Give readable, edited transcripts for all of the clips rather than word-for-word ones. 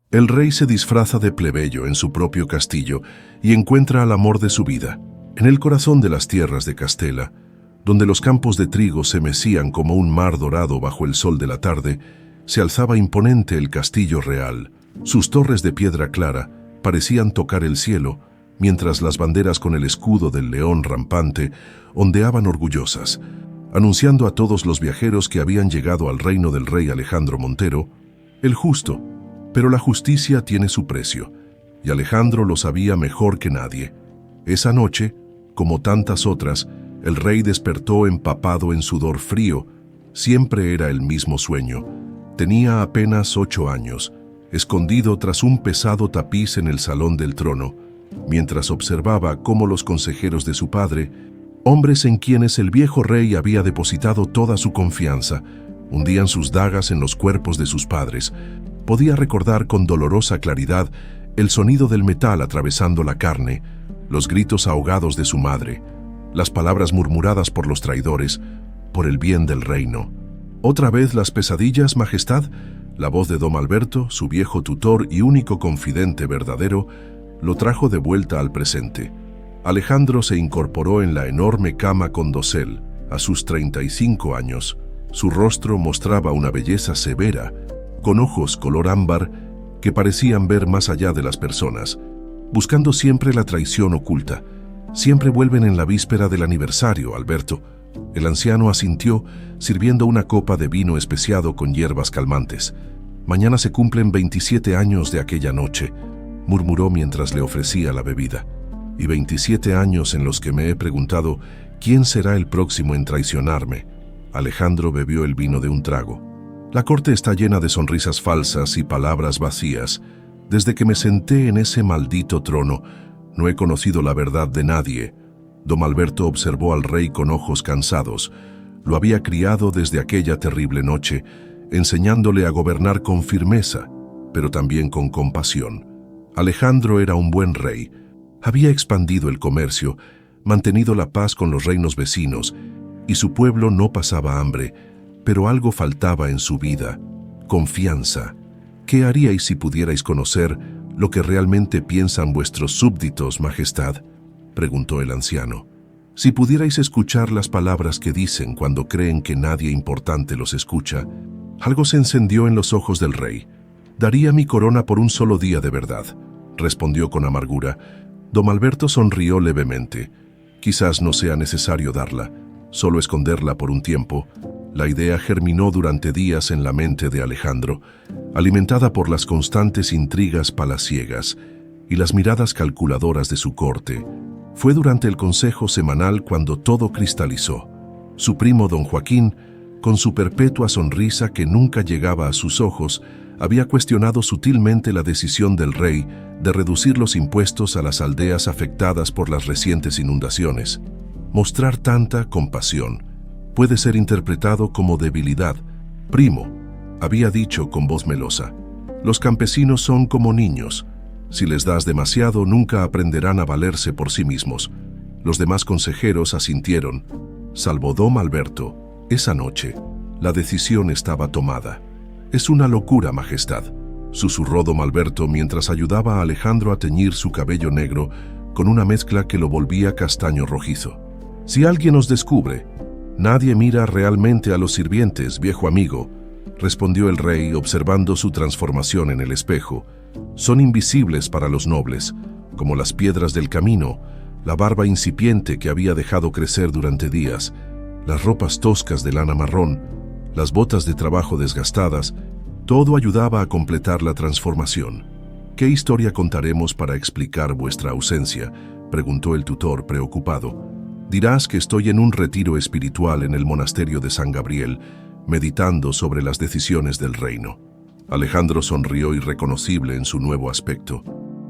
El rey se disfraza de plebeyo en su propio castillo y encuentra al amor de su vida. En el corazón de las tierras de Castela, donde los campos de trigo se mecían como un mar dorado bajo el sol de la tarde, se alzaba imponente el castillo real. Sus torres de piedra clara parecían tocar el cielo, mientras las banderas con el escudo del león rampante ondeaban orgullosas, anunciando a todos los viajeros que habían llegado al reino del rey Alejandro Montero, el justo. Pero la justicia tiene su precio, y Alejandro lo sabía mejor que nadie. Esa noche, como tantas otras, el rey despertó empapado en sudor frío. Siempre era el mismo sueño. Tenía apenas 8 años, escondido tras un pesado tapiz en el salón del trono, mientras observaba cómo los consejeros de su padre, hombres en quienes el viejo rey había depositado toda su confianza, hundían sus dagas en los cuerpos de sus padres. Podía recordar con dolorosa claridad el sonido del metal atravesando la carne, los gritos ahogados de su madre, las palabras murmuradas por los traidores, por el bien del reino. ¿Otra vez las pesadillas, Majestad? La voz de Dom Alberto, su viejo tutor y único confidente verdadero, lo trajo de vuelta al presente. Alejandro se incorporó en la enorme cama con dosel. A sus 35 años, su rostro mostraba una belleza severa, con ojos color ámbar que parecían ver más allá de las personas, buscando siempre la traición oculta. Siempre vuelven en la víspera del aniversario, Alberto. El anciano asintió, sirviendo una copa de vino especiado con hierbas calmantes. Mañana se cumplen 27 años de aquella noche, murmuró mientras le ofrecía la bebida. Y 27 años en los que me he preguntado, ¿quién será el próximo en traicionarme? Alejandro bebió el vino de un trago. La corte está llena de sonrisas falsas y palabras vacías. Desde que me senté en ese maldito trono, no he conocido la verdad de nadie. Dom Alberto observó al rey con ojos cansados. Lo había criado desde aquella terrible noche, enseñándole a gobernar con firmeza, pero también con compasión. Alejandro era un buen rey. Había expandido el comercio, mantenido la paz con los reinos vecinos, y su pueblo no pasaba hambre. Pero algo faltaba en su vida: confianza. ¿Qué haríais si pudierais conocer lo que realmente piensan vuestros súbditos, Majestad?, preguntó el anciano. Si pudierais escuchar las palabras que dicen cuando creen que nadie importante los escucha. Algo se encendió en los ojos del rey. Daría mi corona por un solo día de verdad, respondió con amargura. Dom Alberto sonrió levemente. Quizás no sea necesario darla, solo esconderla por un tiempo. La idea germinó durante días en la mente de Alejandro, alimentada por las constantes intrigas palaciegas y las miradas calculadoras de su corte. Fue durante el consejo semanal cuando todo cristalizó. Su primo don Joaquín, con su perpetua sonrisa que nunca llegaba a sus ojos, había cuestionado sutilmente la decisión del rey de reducir los impuestos a las aldeas afectadas por las recientes inundaciones. Mostrar tanta compasión puede ser interpretado como debilidad. Primo, había dicho con voz melosa, los campesinos son como niños. Si les das demasiado, nunca aprenderán a valerse por sí mismos. Los demás consejeros asintieron, salvo Dom Alberto. Esa noche, la decisión estaba tomada. Es una locura, Majestad, susurró Dom Alberto mientras ayudaba a Alejandro a teñir su cabello negro con una mezcla que lo volvía castaño rojizo. Si alguien os descubre, nadie mira realmente a los sirvientes, viejo amigo, respondió el rey observando su transformación en el espejo. Son invisibles para los nobles, como las piedras del camino, la barba incipiente que había dejado crecer durante días, las ropas toscas de lana marrón, las botas de trabajo desgastadas. Todo ayudaba a completar la transformación. ¿Qué historia contaremos para explicar vuestra ausencia?, preguntó el tutor preocupado. Dirás que estoy en un retiro espiritual en el monasterio de San Gabriel, meditando sobre las decisiones del reino. Alejandro sonrió irreconocible en su nuevo aspecto.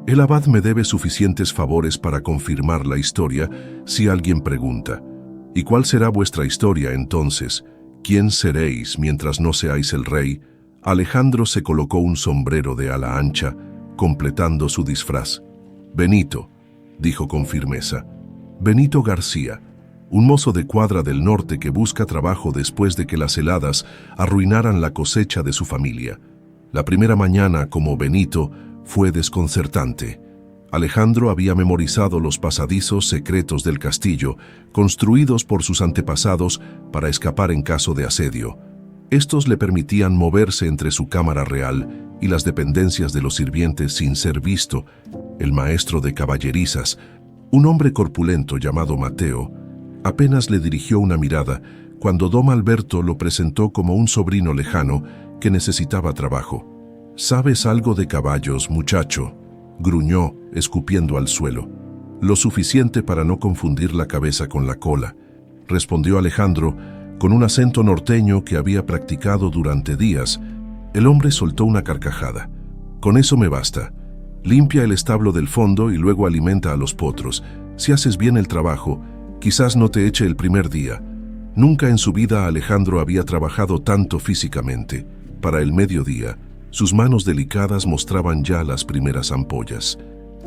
El abad me debe suficientes favores para confirmar la historia si alguien pregunta. ¿Y cuál será vuestra historia entonces? ¿Quién seréis mientras no seáis el rey? Alejandro se colocó un sombrero de ala ancha, completando su disfraz. Benito, dijo con firmeza. Benito García, un mozo de cuadra del norte que busca trabajo después de que las heladas arruinaran la cosecha de su familia. La primera mañana, como Benito, fue desconcertante. Alejandro había memorizado los pasadizos secretos del castillo, construidos por sus antepasados para escapar en caso de asedio. Estos le permitían moverse entre su cámara real y las dependencias de los sirvientes sin ser visto. El maestro de caballerizas, un hombre corpulento llamado Mateo, apenas le dirigió una mirada cuando Dom Alberto lo presentó como un sobrino lejano que necesitaba trabajo. «¿Sabes algo de caballos, muchacho?», gruñó, escupiendo al suelo. «Lo suficiente para no confundir la cabeza con la cola», respondió Alejandro con un acento norteño que había practicado durante días. El hombre soltó una carcajada. «Con eso me basta. Limpia el establo del fondo y luego alimenta a los potros. Si haces bien el trabajo, quizás no te eche el primer día». Nunca en su vida Alejandro había trabajado tanto físicamente. Para el mediodía, sus manos delicadas mostraban ya las primeras ampollas,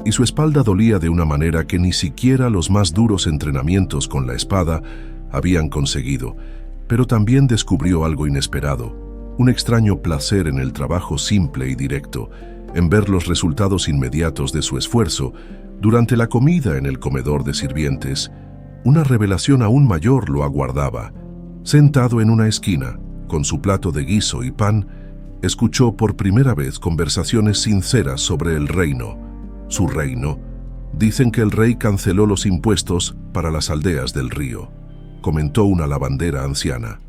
y su espalda dolía de una manera que ni siquiera los más duros entrenamientos con la espada habían conseguido. Pero también descubrió algo inesperado, un extraño placer en el trabajo simple y directo, en ver los resultados inmediatos de su esfuerzo. Durante la comida en el comedor de sirvientes, una revelación aún mayor lo aguardaba. Sentado en una esquina, con su plato de guiso y pan, escuchó por primera vez conversaciones sinceras sobre el reino. Su reino. Dicen que el rey canceló los impuestos para las aldeas del río, comentó una lavandera anciana.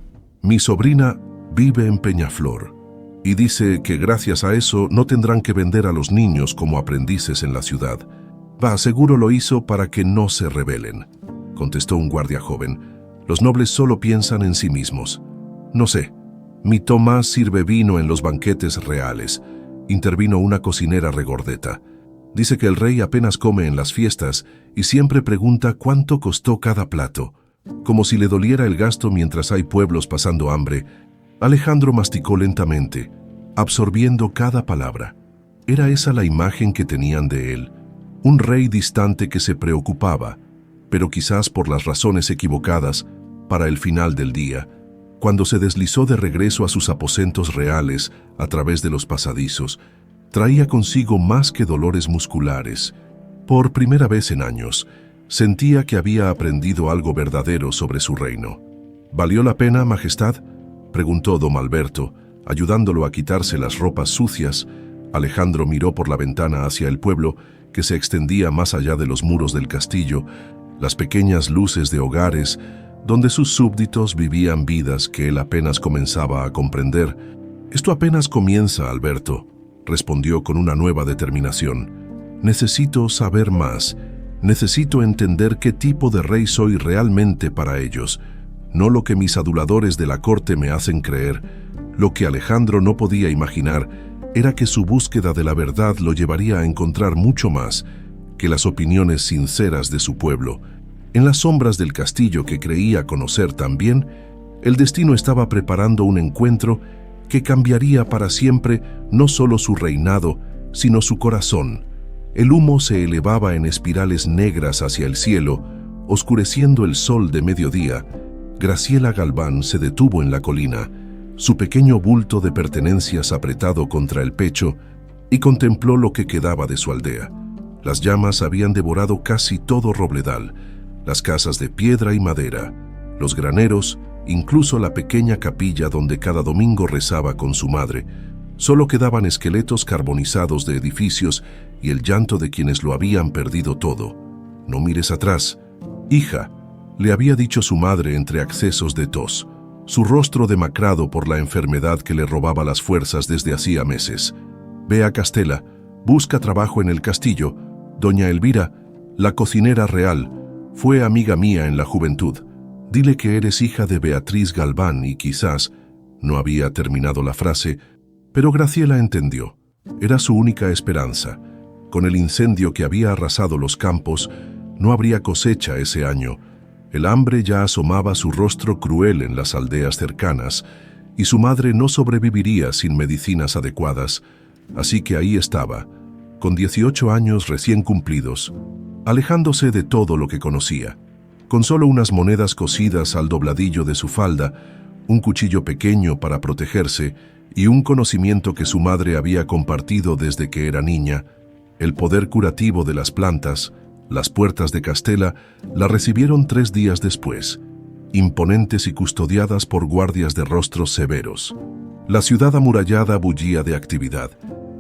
Mi sobrina vive en Peñaflor y dice que gracias a eso no tendrán que vender a los niños como aprendices en la ciudad. Va, seguro lo hizo para que no se rebelen, contestó un guardia joven. Los nobles solo piensan en sí mismos. No sé. Mi Tomás sirve vino en los banquetes reales, intervino una cocinera regordeta. Dice que el rey apenas come en las fiestas y siempre pregunta cuánto costó cada plato, como si le doliera el gasto mientras hay pueblos pasando hambre. Alejandro masticó lentamente, absorbiendo cada palabra. Era esa la imagen que tenían de él, un rey distante que se preocupaba, pero quizás por las razones equivocadas, para el final del día, cuando se deslizó de regreso a sus aposentos reales a través de los pasadizos, traía consigo más que dolores musculares. Por primera vez en años, sentía que había aprendido algo verdadero sobre su reino. ¿Valió la pena, Majestad?, preguntó Dom Alberto, ayudándolo a quitarse las ropas sucias. Alejandro miró por la ventana hacia el pueblo, que se extendía más allá de los muros del castillo, las pequeñas luces de hogares, donde sus súbditos vivían vidas que él apenas comenzaba a comprender. «Esto apenas comienza, Alberto», respondió con una nueva determinación. «Necesito saber más. Necesito entender qué tipo de rey soy realmente para ellos, no lo que mis aduladores de la corte me hacen creer». Lo que Alejandro no podía imaginar era que su búsqueda de la verdad lo llevaría a encontrar mucho más que las opiniones sinceras de su pueblo. En las sombras del castillo que creía conocer tan bien, el destino estaba preparando un encuentro que cambiaría para siempre no solo su reinado, sino su corazón. El humo se elevaba en espirales negras hacia el cielo, oscureciendo el sol de mediodía. Graciela Galván se detuvo en la colina, su pequeño bulto de pertenencias apretado contra el pecho, y contempló lo que quedaba de su aldea. Las llamas habían devorado casi todo Robledal, las casas de piedra y madera, los graneros, incluso la pequeña capilla donde cada domingo rezaba con su madre. Solo quedaban esqueletos carbonizados de edificios y el llanto de quienes lo habían perdido todo. «No mires atrás, hija», le había dicho su madre entre accesos de tos, su rostro demacrado por la enfermedad que le robaba las fuerzas desde hacía meses. «Ve a Castela, busca trabajo en el castillo. Doña Elvira, la cocinera real, fue amiga mía en la juventud. Dile que eres hija de Beatriz Galván y quizás…». No había terminado la frase, pero Graciela entendió. Era su única esperanza. Con el incendio que había arrasado los campos, no habría cosecha ese año. El hambre ya asomaba su rostro cruel en las aldeas cercanas, y su madre no sobreviviría sin medicinas adecuadas. Así que ahí estaba, con 18 años recién cumplidos, alejándose de todo lo que conocía. Con solo unas monedas cosidas al dobladillo de su falda, un cuchillo pequeño para protegerse y un conocimiento que su madre había compartido desde que era niña, el poder curativo de las plantas. Las puertas de Castela la recibieron 3 días después, imponentes y custodiadas por guardias de rostros severos. La ciudad amurallada bullía de actividad,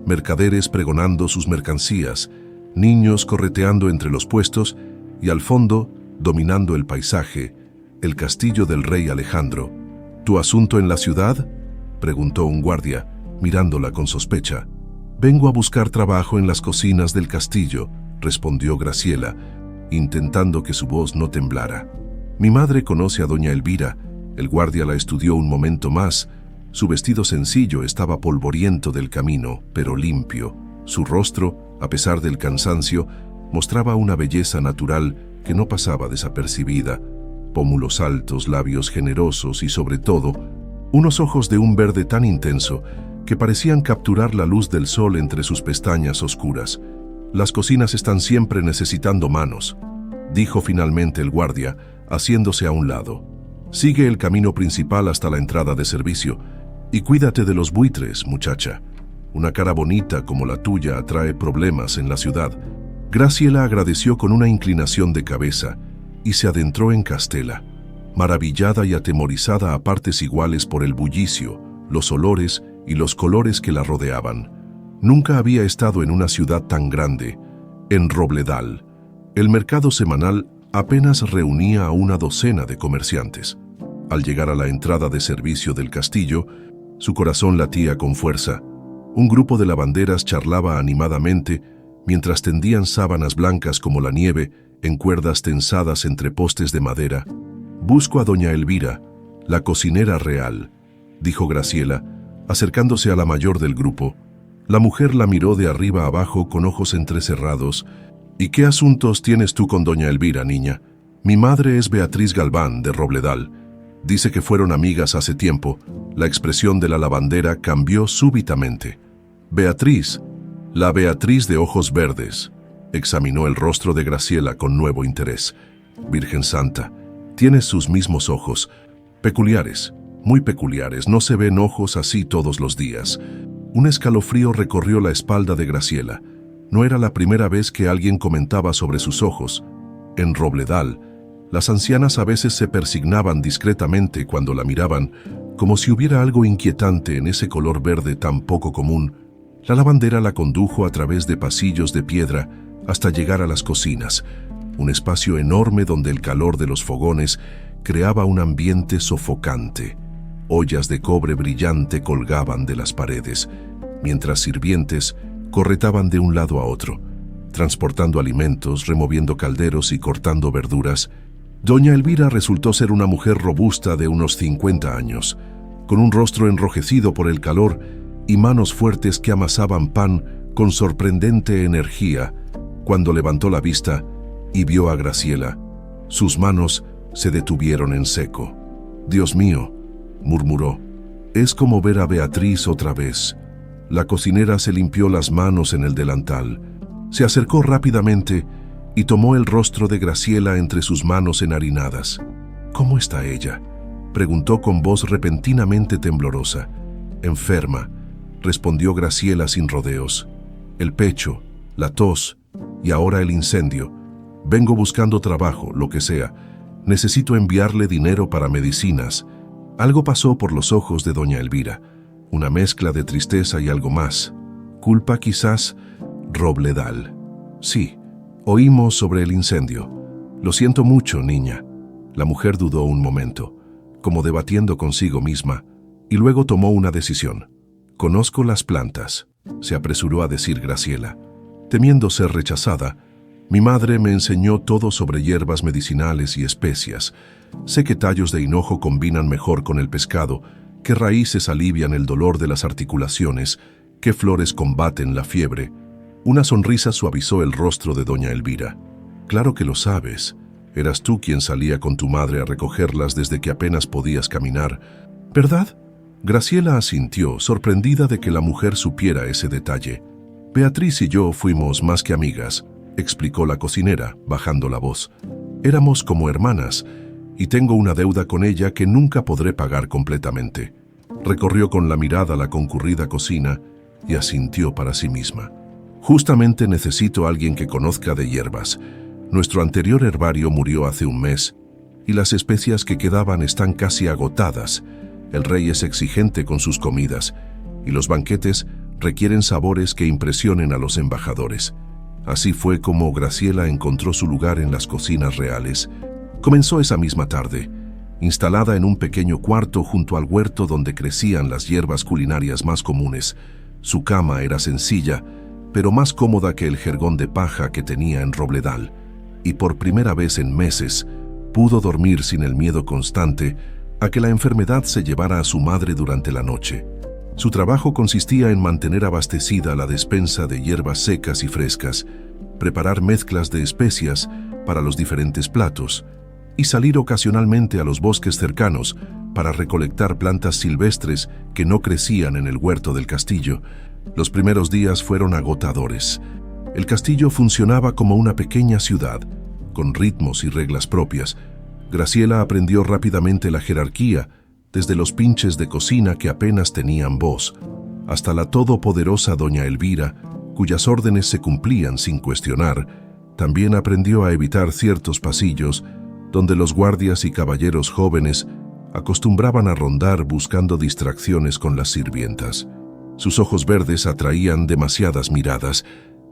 mercaderes pregonando sus mercancías, niños correteando entre los puestos y al fondo, dominando el paisaje, el castillo del rey Alejandro. ¿Tu asunto en la ciudad?, preguntó un guardia, mirándola con sospecha. «Vengo a buscar trabajo en las cocinas del castillo», respondió Graciela, intentando que su voz no temblara. «Mi madre conoce a doña Elvira». El guardia la estudió un momento más. Su vestido sencillo estaba polvoriento del camino, pero limpio. Su rostro, a pesar del cansancio, mostraba una belleza natural que no pasaba desapercibida. Pómulos altos, labios generosos y, sobre todo, unos ojos de un verde tan intenso que parecían capturar la luz del sol entre sus pestañas oscuras. «Las cocinas están siempre necesitando manos», dijo finalmente el guardia, haciéndose a un lado. «Sigue el camino principal hasta la entrada de servicio y cuídate de los buitres, muchacha. Una cara bonita como la tuya atrae problemas en la ciudad». Graciela agradeció con una inclinación de cabeza y se adentró en Castela, maravillada y atemorizada a partes iguales por el bullicio, los olores y los colores que la rodeaban. Nunca había estado en una ciudad tan grande. En Robledal, el mercado semanal apenas reunía a una docena de comerciantes. Al llegar a la entrada de servicio del castillo, su corazón latía con fuerza. Un grupo de lavanderas charlaba animadamente mientras tendían sábanas blancas como la nieve en cuerdas tensadas entre postes de madera. «Busco a doña Elvira, la cocinera real», dijo Graciela, acercándose a la mayor del grupo. La mujer la miró de arriba abajo con ojos entrecerrados. «¿Y qué asuntos tienes tú con doña Elvira, niña?» «Mi madre es Beatriz Galván, de Robledal. Dice que fueron amigas hace tiempo». La expresión de la lavandera cambió súbitamente. «Beatriz, la Beatriz de ojos verdes», examinó el rostro de Graciela con nuevo interés. «Virgen Santa, tienes sus mismos ojos. Peculiares, muy peculiares. No se ven ojos así todos los días». Un escalofrío recorrió la espalda de Graciela. No era la primera vez que alguien comentaba sobre sus ojos. En Robledal, las ancianas a veces se persignaban discretamente cuando la miraban, como si hubiera algo inquietante en ese color verde tan poco común. La lavandera la condujo a través de pasillos de piedra hasta llegar a las cocinas, un espacio enorme donde el calor de los fogones creaba un ambiente sofocante. Ollas de cobre brillante colgaban de las paredes, mientras sirvientes corretaban de un lado a otro, transportando alimentos, removiendo calderos y cortando verduras. Doña Elvira resultó ser una mujer robusta de unos 50 años, con un rostro enrojecido por el calor y manos fuertes que amasaban pan con sorprendente energía. Cuando levantó la vista y vio a Graciela, sus manos se detuvieron en seco. «Dios mío», murmuró, «es como ver a Beatriz otra vez». La cocinera se limpió las manos en el delantal, se acercó rápidamente y tomó el rostro de Graciela entre sus manos enharinadas. «¿Cómo está ella?», preguntó con voz repentinamente temblorosa. «Enferma», respondió Graciela sin rodeos. «El pecho, la tos y ahora el incendio. Vengo buscando trabajo, lo que sea. Necesito enviarle dinero para medicinas». Algo pasó por los ojos de doña Elvira, una mezcla de tristeza y algo más. «¿Culpa quizás?» «Robledal». «Sí, oímos sobre el incendio. Lo siento mucho, niña». La mujer dudó un momento, como debatiendo consigo misma, y luego tomó una decisión. «Conozco las plantas», se apresuró a decir Graciela. Temiendo ser rechazada, «Mi madre me enseñó todo sobre hierbas medicinales y especias. Sé que tallos de hinojo combinan mejor con el pescado, que raíces alivian el dolor de las articulaciones, que flores combaten la fiebre». Una sonrisa suavizó el rostro de doña Elvira. «Claro que lo sabes. Eras tú quien salía con tu madre a recogerlas desde que apenas podías caminar, ¿verdad?». Graciela asintió, sorprendida de que la mujer supiera ese detalle. «Beatriz y yo fuimos más que amigas», explicó la cocinera, bajando la voz. «Éramos como hermanas, y tengo una deuda con ella que nunca podré pagar completamente». Recorrió con la mirada la concurrida cocina y asintió para sí misma. Justamente necesito a alguien que conozca de hierbas. Nuestro anterior herbario murió hace un mes y las especias que quedaban están casi agotadas. El rey es exigente con sus comidas y los banquetes requieren sabores que impresionen a los embajadores. Así fue como Graciela encontró su lugar en las cocinas reales. Comenzó esa misma tarde, instalada en un pequeño cuarto junto al huerto donde crecían las hierbas culinarias más comunes. Su cama era sencilla, pero más cómoda que el jergón de paja que tenía en Robledal, y por primera vez en meses pudo dormir sin el miedo constante a que la enfermedad se llevara a su madre durante la noche. Su trabajo consistía en mantener abastecida la despensa de hierbas secas y frescas, preparar mezclas de especias para los diferentes platos y salir ocasionalmente a los bosques cercanos para recolectar plantas silvestres que no crecían en el huerto del castillo. Los primeros días fueron agotadores. El castillo funcionaba como una pequeña ciudad, con ritmos y reglas propias. Graciela aprendió rápidamente la jerarquía, desde los pinches de cocina que apenas tenían voz, hasta la todopoderosa doña Elvira, cuyas órdenes se cumplían sin cuestionar. También aprendió a evitar ciertos pasillos donde los guardias y caballeros jóvenes acostumbraban a rondar buscando distracciones con las sirvientas. Sus ojos verdes atraían demasiadas miradas,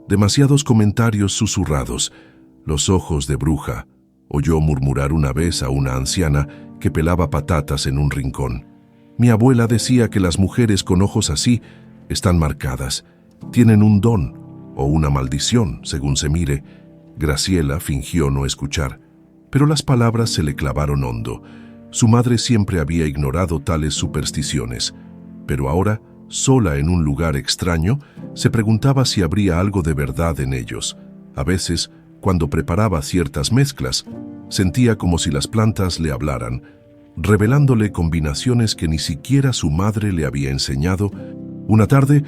demasiados comentarios susurrados. Los ojos de bruja, oyó murmurar una vez a una anciana que pelaba patatas en un rincón. Mi abuela decía que las mujeres con ojos así están marcadas, tienen un don o una maldición, según se mire. Graciela fingió no escuchar, pero las palabras se le clavaron hondo. Su madre siempre había ignorado tales supersticiones, pero ahora, sola en un lugar extraño, se preguntaba si habría algo de verdad en ellos. A veces, cuando preparaba ciertas mezclas, sentía como si las plantas le hablaran, revelándole combinaciones que ni siquiera su madre le había enseñado. Una tarde,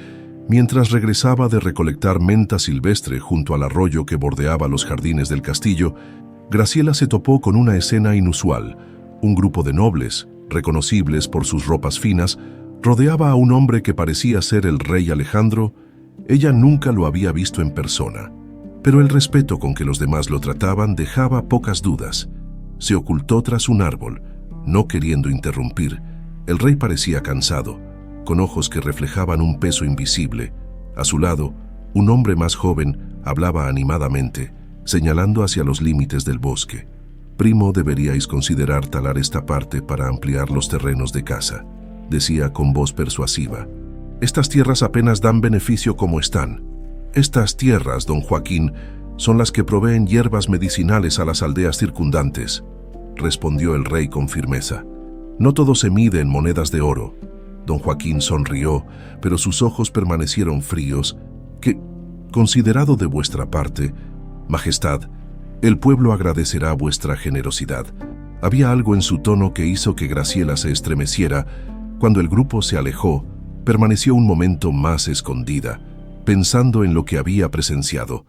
mientras regresaba de recolectar menta silvestre junto al arroyo que bordeaba los jardines del castillo, Graciela se topó con una escena inusual. Un grupo de nobles, reconocibles por sus ropas finas, rodeaba a un hombre que parecía ser el rey Alejandro. Ella nunca lo había visto en persona, pero el respeto con que los demás lo trataban dejaba pocas dudas. Se ocultó tras un árbol, no queriendo interrumpir. El rey parecía cansado, con ojos que reflejaban un peso invisible. A su lado, un hombre más joven hablaba animadamente, señalando hacia los límites del bosque. «Primo, deberíais considerar talar esta parte para ampliar los terrenos de caza», decía con voz persuasiva. «Estas tierras apenas dan beneficio como están. Estas tierras, don Joaquín, son las que proveen hierbas medicinales a las aldeas circundantes», respondió el rey con firmeza. «No todo se mide en monedas de oro». Don Joaquín sonrió, pero sus ojos permanecieron fríos. «Que, considerado de vuestra parte, Majestad, el pueblo agradecerá vuestra generosidad». Había algo en su tono que hizo que Graciela se estremeciera. Cuando el grupo se alejó, permaneció un momento más escondida, pensando en lo que había presenciado.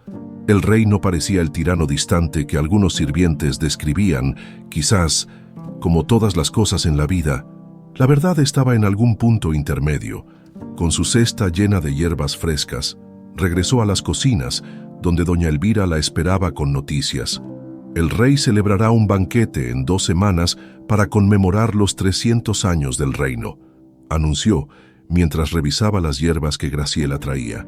El rey no parecía el tirano distante que algunos sirvientes describían. Quizás, como todas las cosas en la vida, la verdad estaba en algún punto intermedio. Con su cesta llena de hierbas frescas, regresó a las cocinas, donde doña Elvira la esperaba con noticias. El rey celebrará un banquete en 2 semanas para conmemorar los 300 años del reino, anunció mientras revisaba las hierbas que Graciela traía.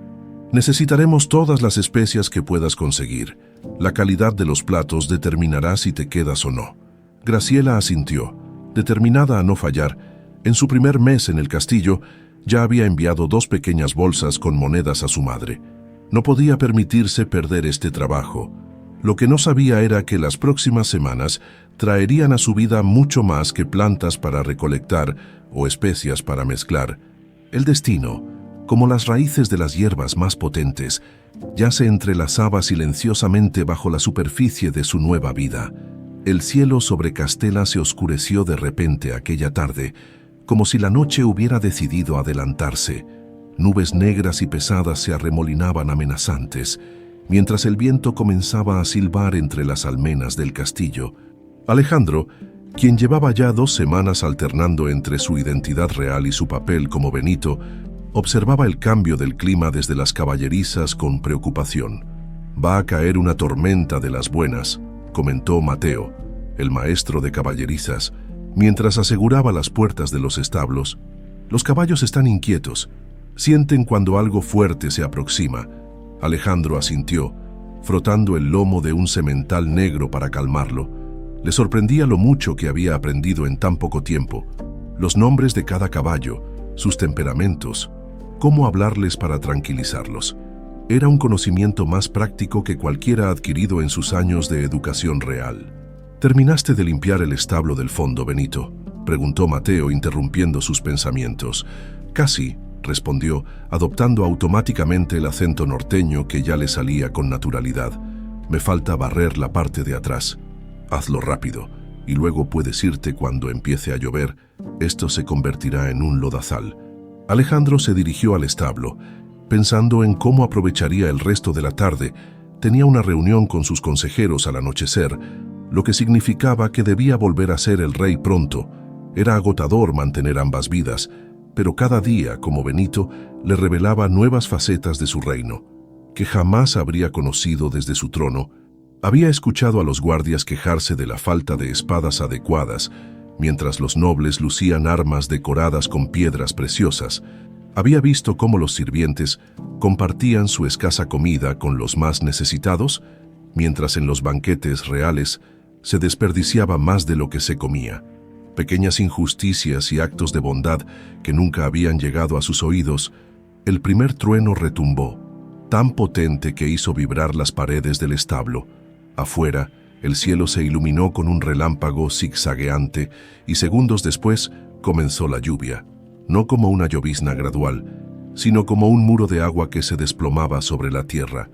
«Necesitaremos todas las especias que puedas conseguir. La calidad de los platos determinará si te quedas o no». Graciela asintió, determinada a no fallar. En su primer mes en el castillo, ya había enviado 2 pequeñas bolsas con monedas a su madre. No podía permitirse perder este trabajo. Lo que no sabía era que las próximas semanas traerían a su vida mucho más que plantas para recolectar o especias para mezclar. El destino, como las raíces de las hierbas más potentes, ya se entrelazaba silenciosamente bajo la superficie de su nueva vida. El cielo sobre Castela se oscureció de repente aquella tarde, como si la noche hubiera decidido adelantarse. Nubes negras y pesadas se arremolinaban amenazantes, mientras el viento comenzaba a silbar entre las almenas del castillo. Alejandro, quien llevaba ya 2 semanas alternando entre su identidad real y su papel como Benito, observaba el cambio del clima desde las caballerizas con preocupación. «Va a caer una tormenta de las buenas», comentó Mateo, el maestro de caballerizas, mientras aseguraba las puertas de los establos. «Los caballos están inquietos. Sienten cuando algo fuerte se aproxima». Alejandro asintió, frotando el lomo de un semental negro para calmarlo. Le sorprendía lo mucho que había aprendido en tan poco tiempo. Los nombres de cada caballo, sus temperamentos, cómo hablarles para tranquilizarlos. Era un conocimiento más práctico que cualquiera adquirido en sus años de educación real. «¿Terminaste de limpiar el establo del fondo, Benito?», preguntó Mateo, interrumpiendo sus pensamientos. «Casi», respondió, adoptando automáticamente el acento norteño que ya le salía con naturalidad. «Me falta barrer la parte de atrás». «Hazlo rápido, y luego puedes irte cuando empiece a llover. Esto se convertirá en un lodazal». Alejandro se dirigió al establo, pensando en cómo aprovecharía el resto de la tarde. Tenía una reunión con sus consejeros al anochecer, lo que significaba que debía volver a ser el rey pronto. Era agotador mantener ambas vidas, pero cada día, como Benito, le revelaba nuevas facetas de su reino, que jamás habría conocido desde su trono. Había escuchado a los guardias quejarse de la falta de espadas adecuadas, mientras los nobles lucían armas decoradas con piedras preciosas. Había visto cómo los sirvientes compartían su escasa comida con los más necesitados, mientras en los banquetes reales se desperdiciaba más de lo que se comía. Pequeñas injusticias y actos de bondad que nunca habían llegado a sus oídos. El primer trueno retumbó, tan potente que hizo vibrar las paredes del establo. Afuera, el cielo se iluminó con un relámpago zigzagueante y segundos después comenzó la lluvia, no como una llovizna gradual, sino como un muro de agua que se desplomaba sobre la tierra.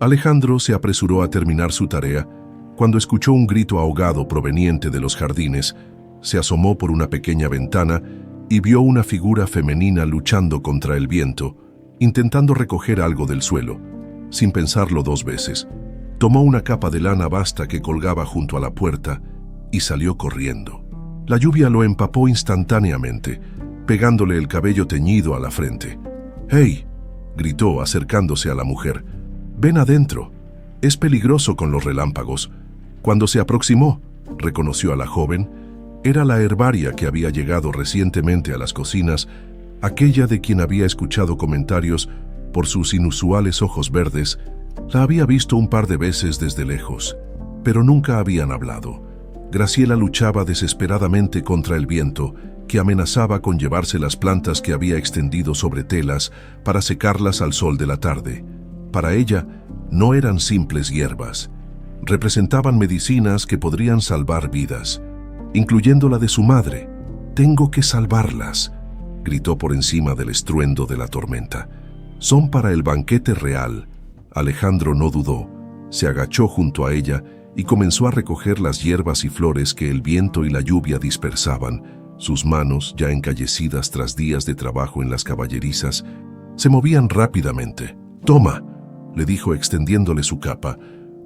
Alejandro se apresuró a terminar su tarea cuando escuchó un grito ahogado proveniente de los jardines. Se asomó por una pequeña ventana y vio una figura femenina luchando contra el viento, intentando recoger algo del suelo. Sin pensarlo 2 veces, tomó una capa de lana basta que colgaba junto a la puerta y salió corriendo. La lluvia lo empapó instantáneamente, pegándole el cabello teñido a la frente. «¡Hey!», gritó acercándose a la mujer. «Ven adentro. Es peligroso con los relámpagos». Cuando se aproximó, reconoció a la joven. Era la herbaria que había llegado recientemente a las cocinas, aquella de quien había escuchado comentarios por sus inusuales ojos verdes. La había visto un par de veces desde lejos, pero nunca habían hablado. Graciela luchaba desesperadamente contra el viento, que amenazaba con llevarse las plantas que había extendido sobre telas para secarlas al sol de la tarde. Para ella, no eran simples hierbas. Representaban medicinas que podrían salvar vidas, incluyendo la de su madre. «Tengo que salvarlas», gritó por encima del estruendo de la tormenta. «Son para el banquete real». Alejandro no dudó, se agachó junto a ella y comenzó a recoger las hierbas y flores que el viento y la lluvia dispersaban. Sus manos, ya encallecidas tras días de trabajo en las caballerizas, se movían rápidamente. «Toma», le dijo extendiéndole su capa,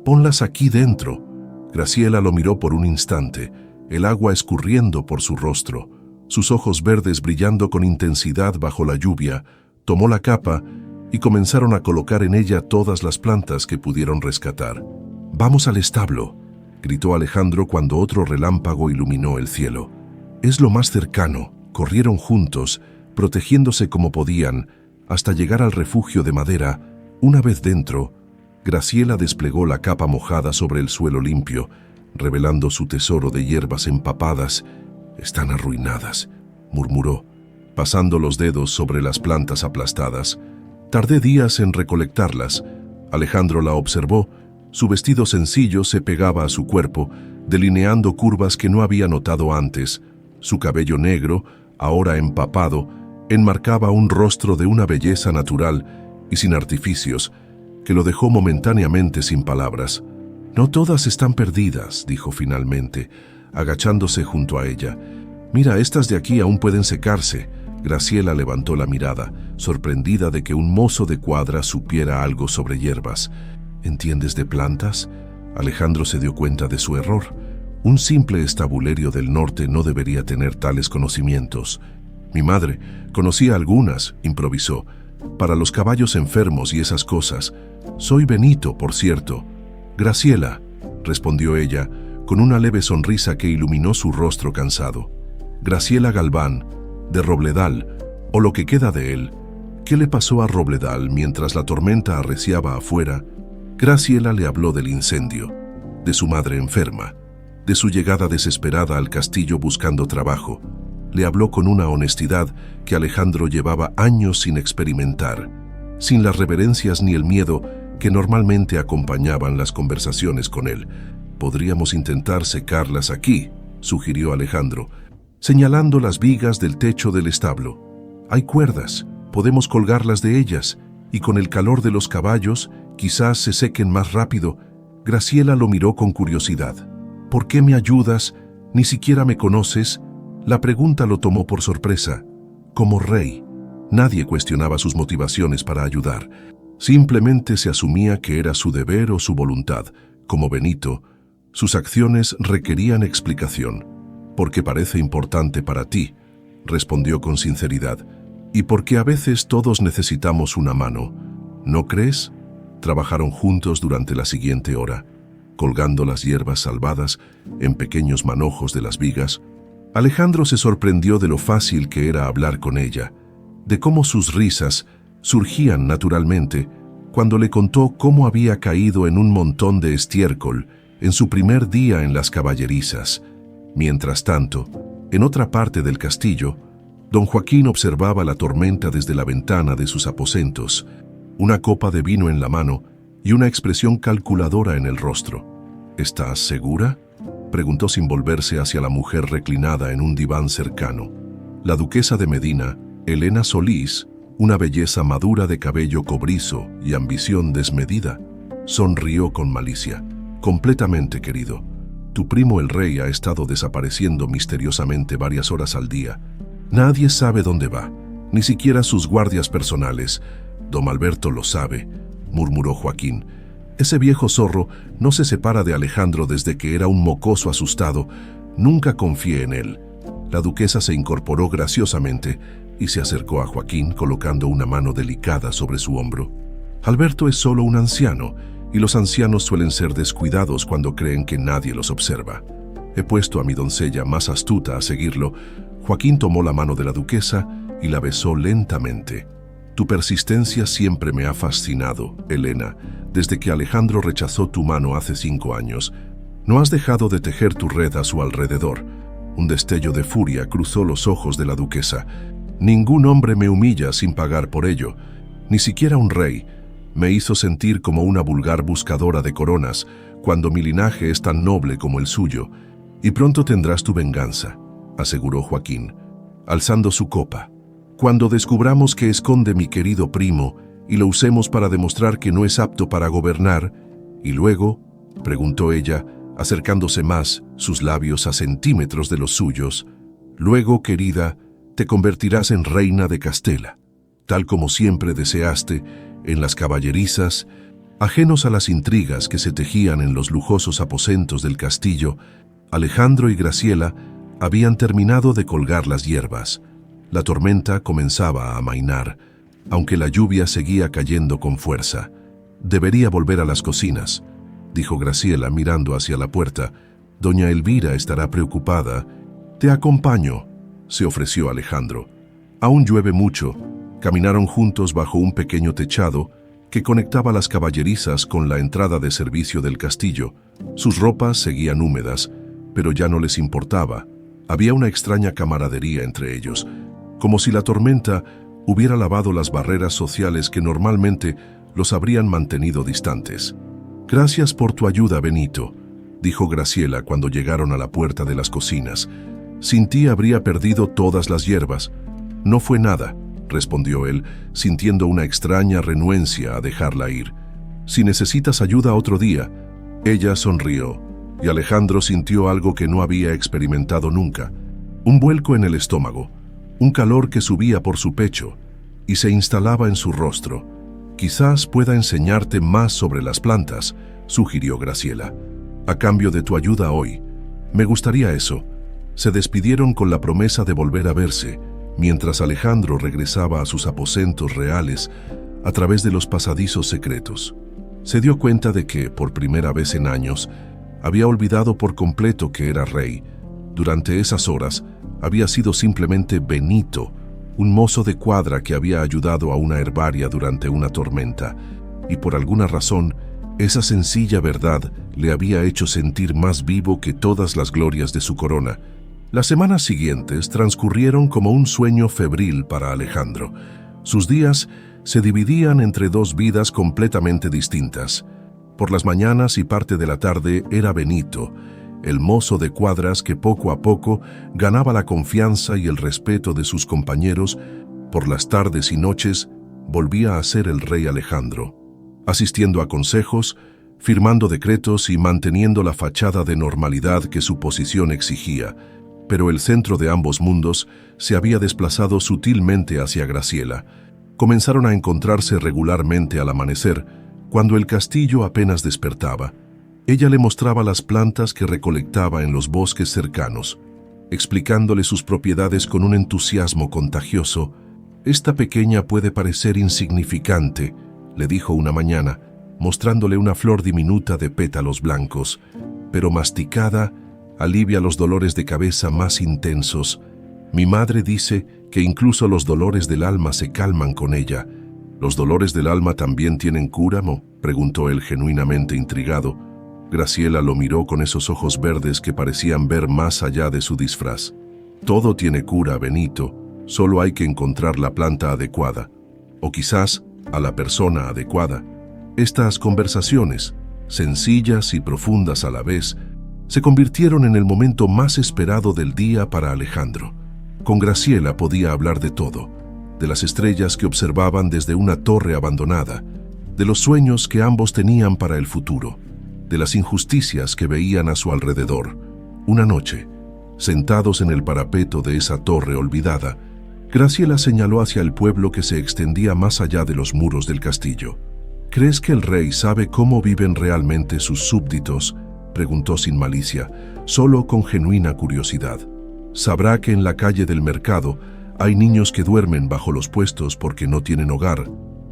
«ponlas aquí dentro». Graciela lo miró por un instante, el agua escurriendo por su rostro, sus ojos verdes brillando con intensidad bajo la lluvia. Tomó la capa y comenzaron a colocar en ella todas las plantas que pudieron rescatar. «Vamos al establo», gritó Alejandro cuando otro relámpago iluminó el cielo. «Es lo más cercano». Corrieron juntos, protegiéndose como podían, hasta llegar al refugio de madera. Una vez dentro, Graciela desplegó la capa mojada sobre el suelo limpio, revelando su tesoro de hierbas empapadas. «Están arruinadas», murmuró, pasando los dedos sobre las plantas aplastadas. «Tardé días en recolectarlas». Alejandro la observó. Su vestido sencillo se pegaba a su cuerpo, delineando curvas que no había notado antes. Su cabello negro, ahora empapado, enmarcaba un rostro de una belleza natural y sin artificios, que lo dejó momentáneamente sin palabras. «No todas están perdidas», dijo finalmente, agachándose junto a ella. «Mira, estas de aquí aún pueden secarse». Graciela levantó la mirada, sorprendida de que un mozo de cuadra supiera algo sobre hierbas. «¿Entiendes de plantas?». Alejandro se dio cuenta de su error. Un simple estabulero del norte no debería tener tales conocimientos. Mi madre conocía algunas, improvisó, para los caballos enfermos y esas cosas. Soy Benito, por cierto. Graciela, respondió ella, con una leve sonrisa que iluminó su rostro cansado. Graciela Galván, de Robledal, o lo que queda de él. ¿Qué le pasó a Robledal mientras la tormenta arreciaba afuera? Graciela le habló del incendio, de su madre enferma, de su llegada desesperada al castillo buscando trabajo. Le habló con una honestidad que Alejandro llevaba años sin experimentar, sin las reverencias ni el miedo que normalmente acompañaban las conversaciones con él. «Podríamos intentar secarlas aquí», sugirió Alejandro, señalando las vigas del techo del establo. «Hay cuerdas, podemos colgarlas de ellas, y con el calor de los caballos quizás se sequen más rápido». Graciela lo miró con curiosidad. «¿Por qué me ayudas? ¿Ni siquiera me conoces?» La pregunta lo tomó por sorpresa. Como rey, nadie cuestionaba sus motivaciones para ayudar. Simplemente se asumía que era su deber o su voluntad. Como Benito, sus acciones requerían explicación. «Porque parece importante para ti», respondió con sinceridad, «y porque a veces todos necesitamos una mano. ¿No crees?». Trabajaron juntos durante la siguiente hora, colgando las hierbas salvadas en pequeños manojos de las vigas. Alejandro se sorprendió de lo fácil que era hablar con ella, de cómo sus risas surgían naturalmente cuando le contó cómo había caído en un montón de estiércol en su primer día en las caballerizas. Mientras tanto, en otra parte del castillo, don Joaquín observaba la tormenta desde la ventana de sus aposentos, una copa de vino en la mano y una expresión calculadora en el rostro. «¿Estás segura?», preguntó sin volverse hacia la mujer reclinada en un diván cercano. La duquesa de Medina, Elena Solís, una belleza madura de cabello cobrizo y ambición desmedida, sonrió con malicia. «Completamente, querido. Tu primo el rey ha estado desapareciendo misteriosamente varias horas al día. Nadie sabe dónde va, ni siquiera sus guardias personales. Don Alberto lo sabe», murmuró Joaquín. «Ese viejo zorro no se separa de Alejandro desde que era un mocoso asustado. Nunca confié en él». La duquesa se incorporó graciosamente y se acercó a Joaquín colocando una mano delicada sobre su hombro. «Alberto es solo un anciano, y los ancianos suelen ser descuidados cuando creen que nadie los observa. He puesto a mi doncella más astuta a seguirlo». Joaquín tomó la mano de la duquesa y la besó lentamente. «Tu persistencia siempre me ha fascinado, Elena, desde que Alejandro rechazó tu mano hace 5 años. No has dejado de tejer tu red a su alrededor». Un destello de furia cruzó los ojos de la duquesa. «Ningún hombre me humilla sin pagar por ello, ni siquiera un rey. Me hizo sentir como una vulgar buscadora de coronas, cuando mi linaje es tan noble como el suyo. Y pronto tendrás tu venganza», aseguró Joaquín, alzando su copa. «Cuando descubramos qué esconde mi querido primo y lo usemos para demostrar que no es apto para gobernar». «¿Y luego?», preguntó ella, acercándose más, sus labios a centímetros de los suyos. «Luego, querida, te convertirás en reina de Castela, tal como siempre deseaste, en las caballerizas». Ajenos a las intrigas que se tejían en los lujosos aposentos del castillo, Alejandro y Graciela habían terminado de colgar las hierbas. La tormenta comenzaba a amainar, aunque la lluvia seguía cayendo con fuerza. «Debería volver a las cocinas», dijo Graciela mirando hacia la puerta. «Doña Elvira estará preocupada». «Te acompaño», se ofreció Alejandro. Aún llueve mucho. Caminaron juntos bajo un pequeño techado que conectaba las caballerizas con la entrada de servicio del castillo. Sus ropas seguían húmedas, pero ya no les importaba. Había una extraña camaradería entre ellos, como si la tormenta hubiera lavado las barreras sociales que normalmente los habrían mantenido distantes. «Gracias por tu ayuda, Benito», dijo Graciela cuando llegaron a la puerta de las cocinas. «Sin ti habría perdido todas las hierbas». «No fue nada», respondió él, sintiendo una extraña renuencia a dejarla ir. «Si necesitas ayuda otro día». Ella sonrió, y Alejandro sintió algo que no había experimentado nunca. Un vuelco en el estómago, un calor que subía por su pecho y se instalaba en su rostro. «Quizás pueda enseñarte más sobre las plantas», sugirió Graciela, «a cambio de tu ayuda hoy». Me gustaría eso. Se despidieron con la promesa de volver a verse, mientras Alejandro regresaba a sus aposentos reales a través de los pasadizos secretos. Se dio cuenta de que, por primera vez en años, había olvidado por completo que era rey. Durante esas horas, había sido simplemente Benito, un mozo de cuadra que había ayudado a una herbaria durante una tormenta, y por alguna razón, esa sencilla verdad le había hecho sentir más vivo que todas las glorias de su corona. Las semanas siguientes transcurrieron como un sueño febril para Alejandro. Sus días se dividían entre dos vidas completamente distintas. Por las mañanas y parte de la tarde era Benito, el mozo de cuadras que poco a poco ganaba la confianza y el respeto de sus compañeros. Por las tardes y noches volvía a ser el rey Alejandro, asistiendo a consejos, firmando decretos y manteniendo la fachada de normalidad que su posición exigía. Pero el centro de ambos mundos se había desplazado sutilmente hacia Graciela. Comenzaron a encontrarse regularmente al amanecer, cuando el castillo apenas despertaba. Ella le mostraba las plantas que recolectaba en los bosques cercanos, explicándole sus propiedades con un entusiasmo contagioso. «Esta pequeña puede parecer insignificante», le dijo una mañana, mostrándole una flor diminuta de pétalos blancos, «pero masticada alivia los dolores de cabeza más intensos. Mi madre dice que incluso los dolores del alma se calman con ella». «¿Los dolores del alma también tienen cura, no?», preguntó él genuinamente intrigado. Graciela lo miró con esos ojos verdes que parecían ver más allá de su disfraz. «Todo tiene cura, Benito, solo hay que encontrar la planta adecuada, o quizás a la persona adecuada». Estas conversaciones, sencillas y profundas a la vez, se convirtieron en el momento más esperado del día para Alejandro. Con Graciela podía hablar de todo, de las estrellas que observaban desde una torre abandonada, de los sueños que ambos tenían para el futuro, de las injusticias que veían a su alrededor. Una noche, sentados en el parapeto de esa torre olvidada, Graciela señaló hacia el pueblo que se extendía más allá de los muros del castillo. «¿Crees que el rey sabe cómo viven realmente sus súbditos?», preguntó sin malicia, solo con genuina curiosidad. «¿Sabrá que en la calle del mercado hay niños que duermen bajo los puestos porque no tienen hogar?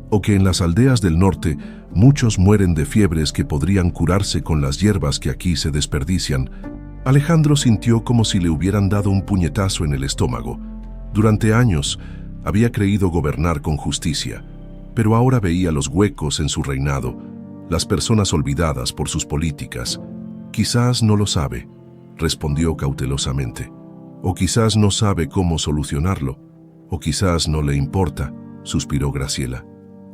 ¿O que en las aldeas del norte muchos mueren de fiebres que podrían curarse con las hierbas que aquí se desperdician?» Alejandro sintió como si le hubieran dado un puñetazo en el estómago. Durante años había creído gobernar con justicia, pero ahora veía los huecos en su reinado, las personas olvidadas por sus políticas. «Quizás no lo sabe», respondió cautelosamente. «O quizás no sabe cómo solucionarlo, o quizás no le importa», suspiró Graciela.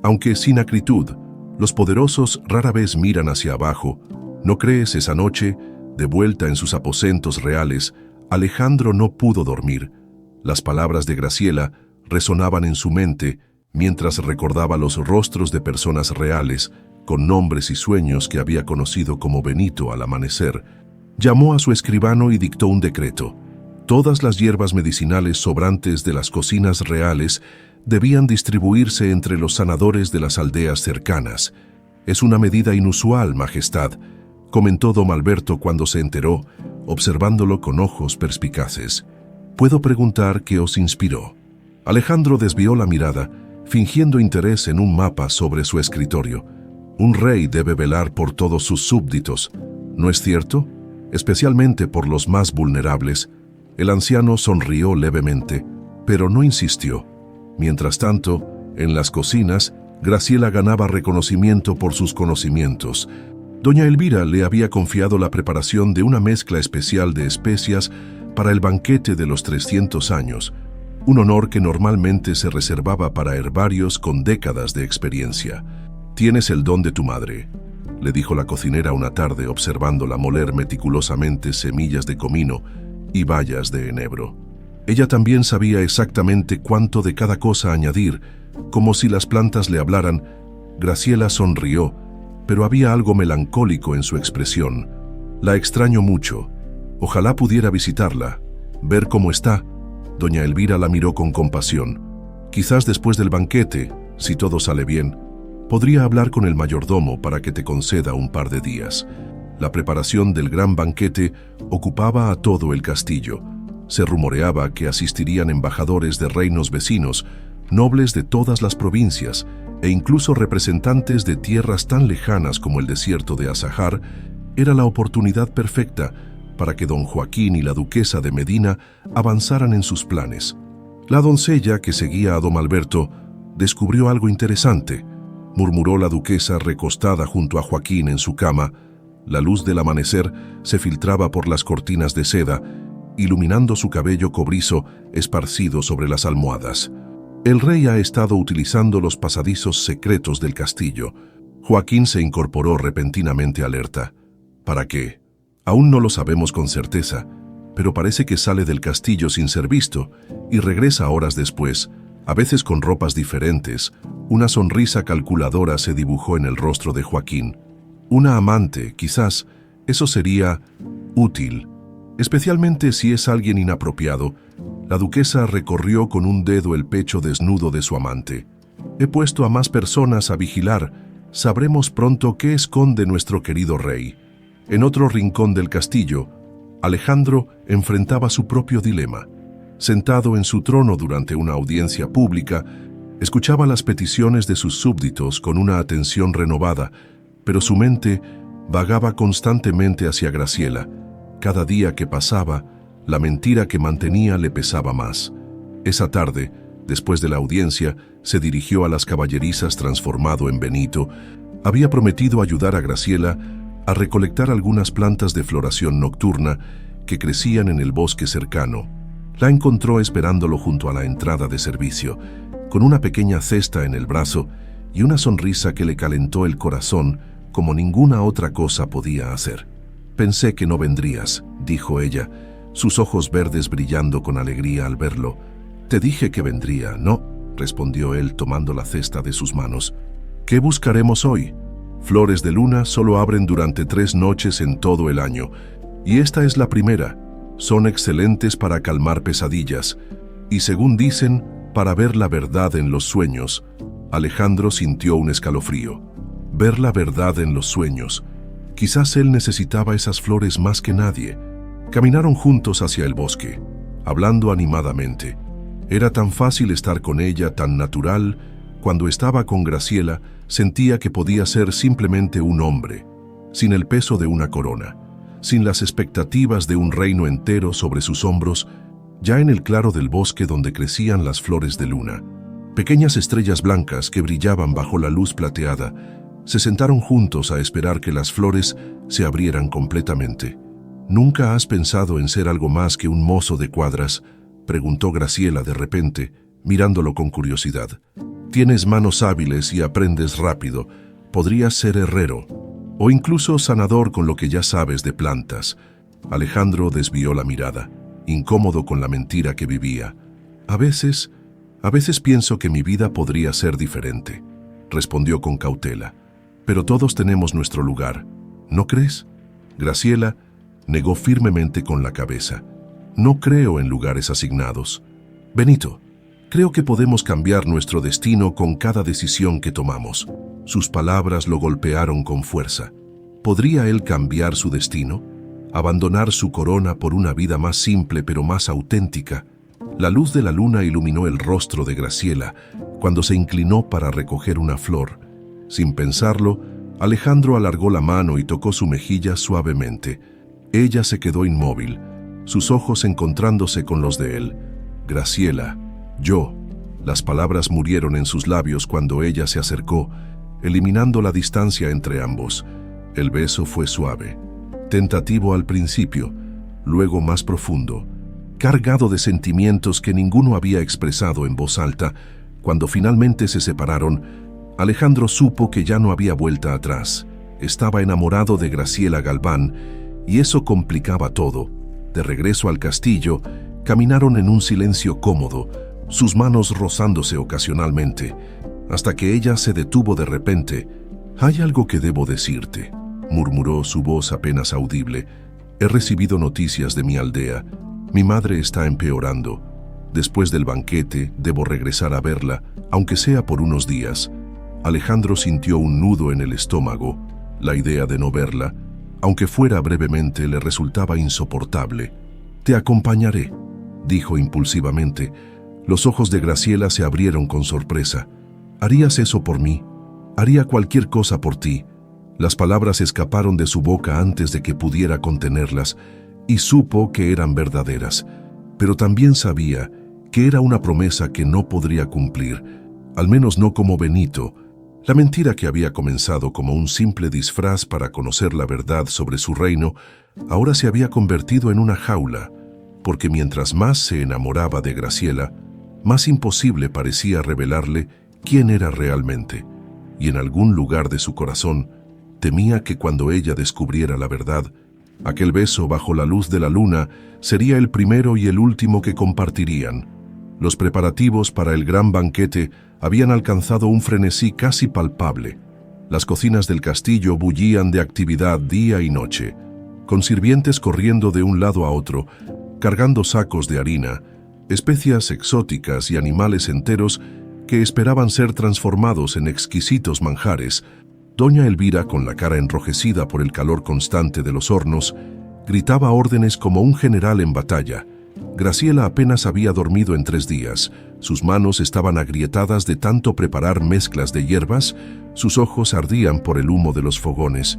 «Aunque sin acritud, los poderosos rara vez miran hacia abajo. ¿No crees?» Esa noche, de vuelta en sus aposentos reales, Alejandro no pudo dormir. Las palabras de Graciela resonaban en su mente mientras recordaba los rostros de personas reales, con nombres y sueños que había conocido como Benito al amanecer. Llamó a su escribano y dictó un decreto. Todas las hierbas medicinales sobrantes de las cocinas reales debían distribuirse entre los sanadores de las aldeas cercanas. «Es una medida inusual, Majestad», comentó don Alberto cuando se enteró, observándolo con ojos perspicaces. «¿Puedo preguntar qué os inspiró?» Alejandro desvió la mirada, fingiendo interés en un mapa sobre su escritorio. «Un rey debe velar por todos sus súbditos, ¿no es cierto? Especialmente por los más vulnerables». El anciano sonrió levemente, pero no insistió. Mientras tanto, en las cocinas, Graciela ganaba reconocimiento por sus conocimientos. Doña Elvira le había confiado la preparación de una mezcla especial de especias para el banquete de los 300 años, un honor que normalmente se reservaba para herbarios con décadas de experiencia. «Tienes el don de tu madre», le dijo la cocinera una tarde observándola moler meticulosamente semillas de comino y bayas de enebro. Ella también sabía exactamente cuánto de cada cosa añadir, como si las plantas le hablaran. Graciela sonrió, pero había algo melancólico en su expresión. «La extraño mucho. Ojalá pudiera visitarla, ver cómo está». Doña Elvira la miró con compasión. «Quizás después del banquete, si todo sale bien, podría hablar con el mayordomo para que te conceda un par de días». La preparación del gran banquete ocupaba a todo el castillo. Se rumoreaba que asistirían embajadores de reinos vecinos, nobles de todas las provincias e incluso representantes de tierras tan lejanas como el desierto de Azahar. Era la oportunidad perfecta para que don Joaquín y la duquesa de Medina avanzaran en sus planes. La doncella que seguía a don Alberto descubrió algo interesante, murmuró la duquesa recostada junto a Joaquín en su cama. La luz del amanecer se filtraba por las cortinas de seda, iluminando su cabello cobrizo esparcido sobre las almohadas. El rey ha estado utilizando los pasadizos secretos del castillo. Joaquín se incorporó repentinamente alerta. ¿Para qué? Aún no lo sabemos con certeza, pero parece que sale del castillo sin ser visto y regresa horas después, a veces con ropas diferentes. Una sonrisa calculadora se dibujó en el rostro de Joaquín. Una amante, quizás, eso sería útil, especialmente si es alguien inapropiado. La duquesa recorrió con un dedo el pecho desnudo de su amante. He puesto a más personas a vigilar. Sabremos pronto qué esconde nuestro querido rey. En otro rincón del castillo, Alejandro enfrentaba su propio dilema. Sentado en su trono durante una audiencia pública, escuchaba las peticiones de sus súbditos con una atención renovada, pero su mente vagaba constantemente hacia Graciela. Cada día que pasaba, la mentira que mantenía le pesaba más. Esa tarde, después de la audiencia, se dirigió a las caballerizas transformado en Benito. Había prometido ayudar a Graciela a recolectar algunas plantas de floración nocturna que crecían en el bosque cercano. La encontró esperándolo junto a la entrada de servicio, con una pequeña cesta en el brazo y una sonrisa que le calentó el corazón como ninguna otra cosa podía hacer. «Pensé que no vendrías», dijo ella, sus ojos verdes brillando con alegría al verlo. «Te dije que vendría, ¿no?», respondió él tomando la cesta de sus manos. «¿Qué buscaremos hoy? Flores de luna solo abren durante 3 noches en todo el año, y esta es la primera. Son excelentes para calmar pesadillas, y según dicen, para ver la verdad en los sueños». Alejandro sintió un escalofrío. Ver la verdad en los sueños. Quizás él necesitaba esas flores más que nadie. Caminaron juntos hacia el bosque, hablando animadamente. Era tan fácil estar con ella, tan natural. Cuando estaba con Graciela, sentía que podía ser simplemente un hombre, sin el peso de una corona, sin las expectativas de un reino entero sobre sus hombros. Ya en el claro del bosque donde crecían las flores de luna, pequeñas estrellas blancas que brillaban bajo la luz plateada, se sentaron juntos a esperar que las flores se abrieran completamente. «¿Nunca has pensado en ser algo más que un mozo de cuadras?», preguntó Graciela de repente, mirándolo con curiosidad. «Tienes manos hábiles y aprendes rápido. Podrías ser herrero, o incluso sanador con lo que ya sabes de plantas». Alejandro desvió la mirada, incómodo con la mentira que vivía. A veces pienso que mi vida podría ser diferente», respondió con cautela. «Pero todos tenemos nuestro lugar, ¿no crees?». Graciela negó firmemente con la cabeza. «No creo en lugares asignados. Benito, creo que podemos cambiar nuestro destino con cada decisión que tomamos». Sus palabras lo golpearon con fuerza. ¿Podría él cambiar su destino? ¿Abandonar su corona por una vida más simple pero más auténtica? La luz de la luna iluminó el rostro de Graciela cuando se inclinó para recoger una flor. Sin pensarlo, Alejandro alargó la mano y tocó su mejilla suavemente. Ella se quedó inmóvil, sus ojos encontrándose con los de él. «Graciela, yo». Las palabras murieron en sus labios cuando ella se acercó, eliminando la distancia entre ambos. El beso fue suave, tentativo al principio, luego más profundo, cargado de sentimientos que ninguno había expresado en voz alta. Cuando finalmente se separaron, Alejandro supo que ya no había vuelta atrás. Estaba enamorado de Graciela Galván, y eso complicaba todo. De regreso al castillo, caminaron en un silencio cómodo, sus manos rozándose ocasionalmente, hasta que ella se detuvo de repente. «Hay algo que debo decirte», murmuró su voz apenas audible. «He recibido noticias de mi aldea. Mi madre está empeorando. Después del banquete, debo regresar a verla, aunque sea por unos días». Alejandro sintió un nudo en el estómago. La idea de no verla, Aunque fuera brevemente, le resultaba insoportable. «Te acompañaré», dijo impulsivamente. Los ojos de Graciela se abrieron con sorpresa. «¿Harías eso por mí? Haría cualquier cosa por ti». Las palabras escaparon de su boca antes de que pudiera contenerlas, y supo que eran verdaderas, pero también sabía que era una promesa que no podría cumplir, al menos no como Benito. La mentira que había comenzado como un simple disfraz para conocer la verdad sobre su reino, ahora se había convertido en una jaula, porque mientras más se enamoraba de Graciela, más imposible parecía revelarle quién era realmente, y en algún lugar de su corazón temía que cuando ella descubriera la verdad, aquel beso bajo la luz de la luna sería el primero y el último que compartirían. Los preparativos para el gran banquete habían alcanzado un frenesí casi palpable. Las cocinas del castillo bullían de actividad día y noche, con sirvientes corriendo de un lado a otro, cargando sacos de harina, especias exóticas y animales enteros que esperaban ser transformados en exquisitos manjares. Doña Elvira, con la cara enrojecida por el calor constante de los hornos, gritaba órdenes como un general en batalla. Graciela apenas había dormido en 3 días. Sus manos estaban agrietadas de tanto preparar mezclas de hierbas, sus ojos ardían por el humo de los fogones,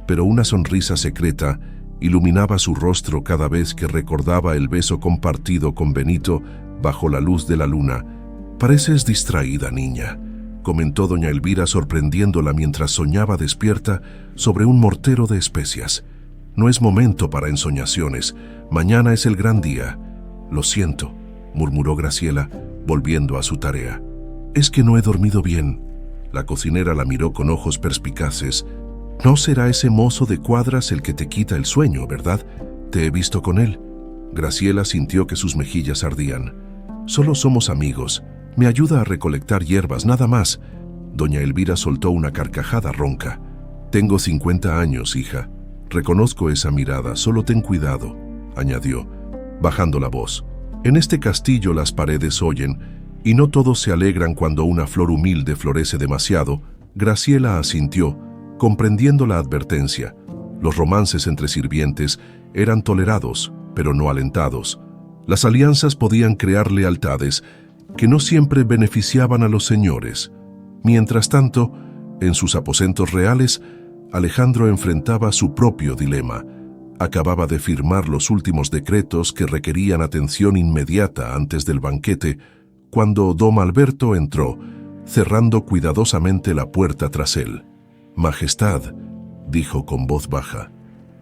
pero una sonrisa secreta iluminaba su rostro cada vez que recordaba el beso compartido con Benito bajo la luz de la luna. «Pareces distraída, niña», comentó doña Elvira sorprendiéndola mientras soñaba despierta sobre un mortero de especias. «No es momento para ensoñaciones. Mañana es el gran día». «Lo siento», murmuró Graciela, volviendo a su tarea. «Es que no he dormido bien». La cocinera la miró con ojos perspicaces. «No será ese mozo de cuadras el que te quita el sueño, ¿verdad? Te he visto con él». Graciela sintió que sus mejillas ardían. «Solo somos amigos. Me ayuda a recolectar hierbas, nada más». Doña Elvira soltó una carcajada ronca. «Tengo 50 años, hija. Reconozco esa mirada, solo ten cuidado», añadió, bajando la voz. «En este castillo las paredes oyen, y no todos se alegran cuando una flor humilde florece demasiado». Graciela asintió, comprendiendo la advertencia. Los romances entre sirvientes eran tolerados, pero no alentados. Las alianzas podían crear lealtades que no siempre beneficiaban a los señores. Mientras tanto, en sus aposentos reales, Alejandro enfrentaba su propio dilema. Acababa de firmar los últimos decretos que requerían atención inmediata antes del banquete, cuando don Alberto entró, cerrando cuidadosamente la puerta tras él. «Majestad», dijo con voz baja,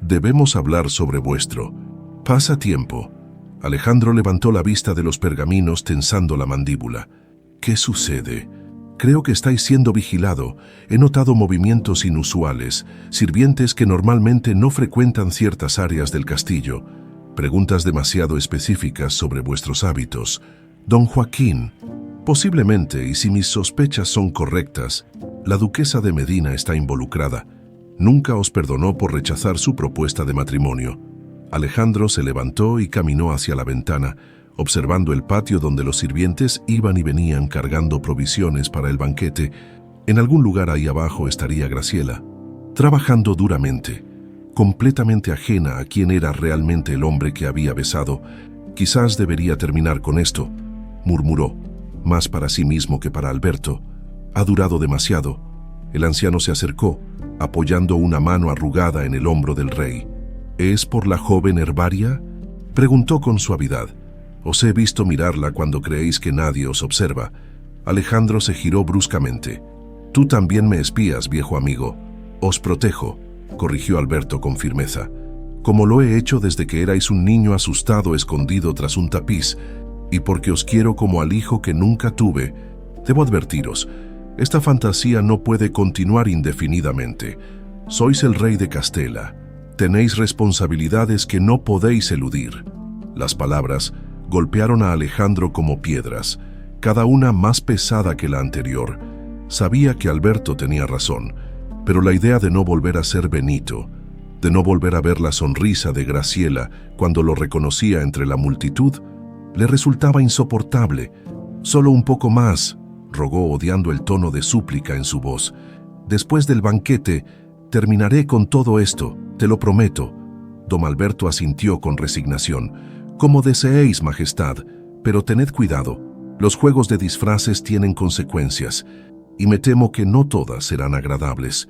«debemos hablar sobre vuestro pasatiempo». Alejandro levantó la vista de los pergaminos tensando la mandíbula. «¿Qué sucede? Creo que estáis siendo vigilado. He notado movimientos inusuales, sirvientes que normalmente no frecuentan ciertas áreas del castillo. Preguntas demasiado específicas sobre vuestros hábitos. Don Joaquín, posiblemente, y si mis sospechas son correctas, la duquesa de Medina está involucrada. Nunca os perdonó por rechazar su propuesta de matrimonio». Alejandro se levantó y caminó hacia la ventana, observando el patio donde los sirvientes iban y venían cargando provisiones para el banquete. En algún lugar ahí abajo estaría Graciela, trabajando duramente, completamente ajena a quién era realmente el hombre que había besado. «Quizás debería terminar con esto», murmuró, más para sí mismo que para Alberto. «Ha durado demasiado». El anciano se acercó, apoyando una mano arrugada en el hombro del rey. «¿Es por la joven Herbaria?», preguntó con suavidad. «Os he visto mirarla cuando creéis que nadie os observa». Alejandro se giró bruscamente. «Tú también me espías, viejo amigo». «Os protejo», corrigió Alberto con firmeza, «como lo he hecho desde que erais un niño asustado escondido tras un tapiz, y porque os quiero como al hijo que nunca tuve. Debo advertiros, esta fantasía no puede continuar indefinidamente. Sois el rey de Castela. Tenéis responsabilidades que no podéis eludir». Las palabras golpearon a Alejandro como piedras, cada una más pesada que la anterior. Sabía que Alberto tenía razón, pero la idea de no volver a ser Benito, de no volver a ver la sonrisa de Graciela cuando lo reconocía entre la multitud, le resultaba insoportable. «Solo un poco más», rogó odiando el tono de súplica en su voz. «Después del banquete, terminaré con todo esto». Te lo prometo. Don Alberto asintió con resignación. Como deseéis, majestad, pero tened cuidado. Los juegos de disfraces tienen consecuencias, y me temo que no todas serán agradables.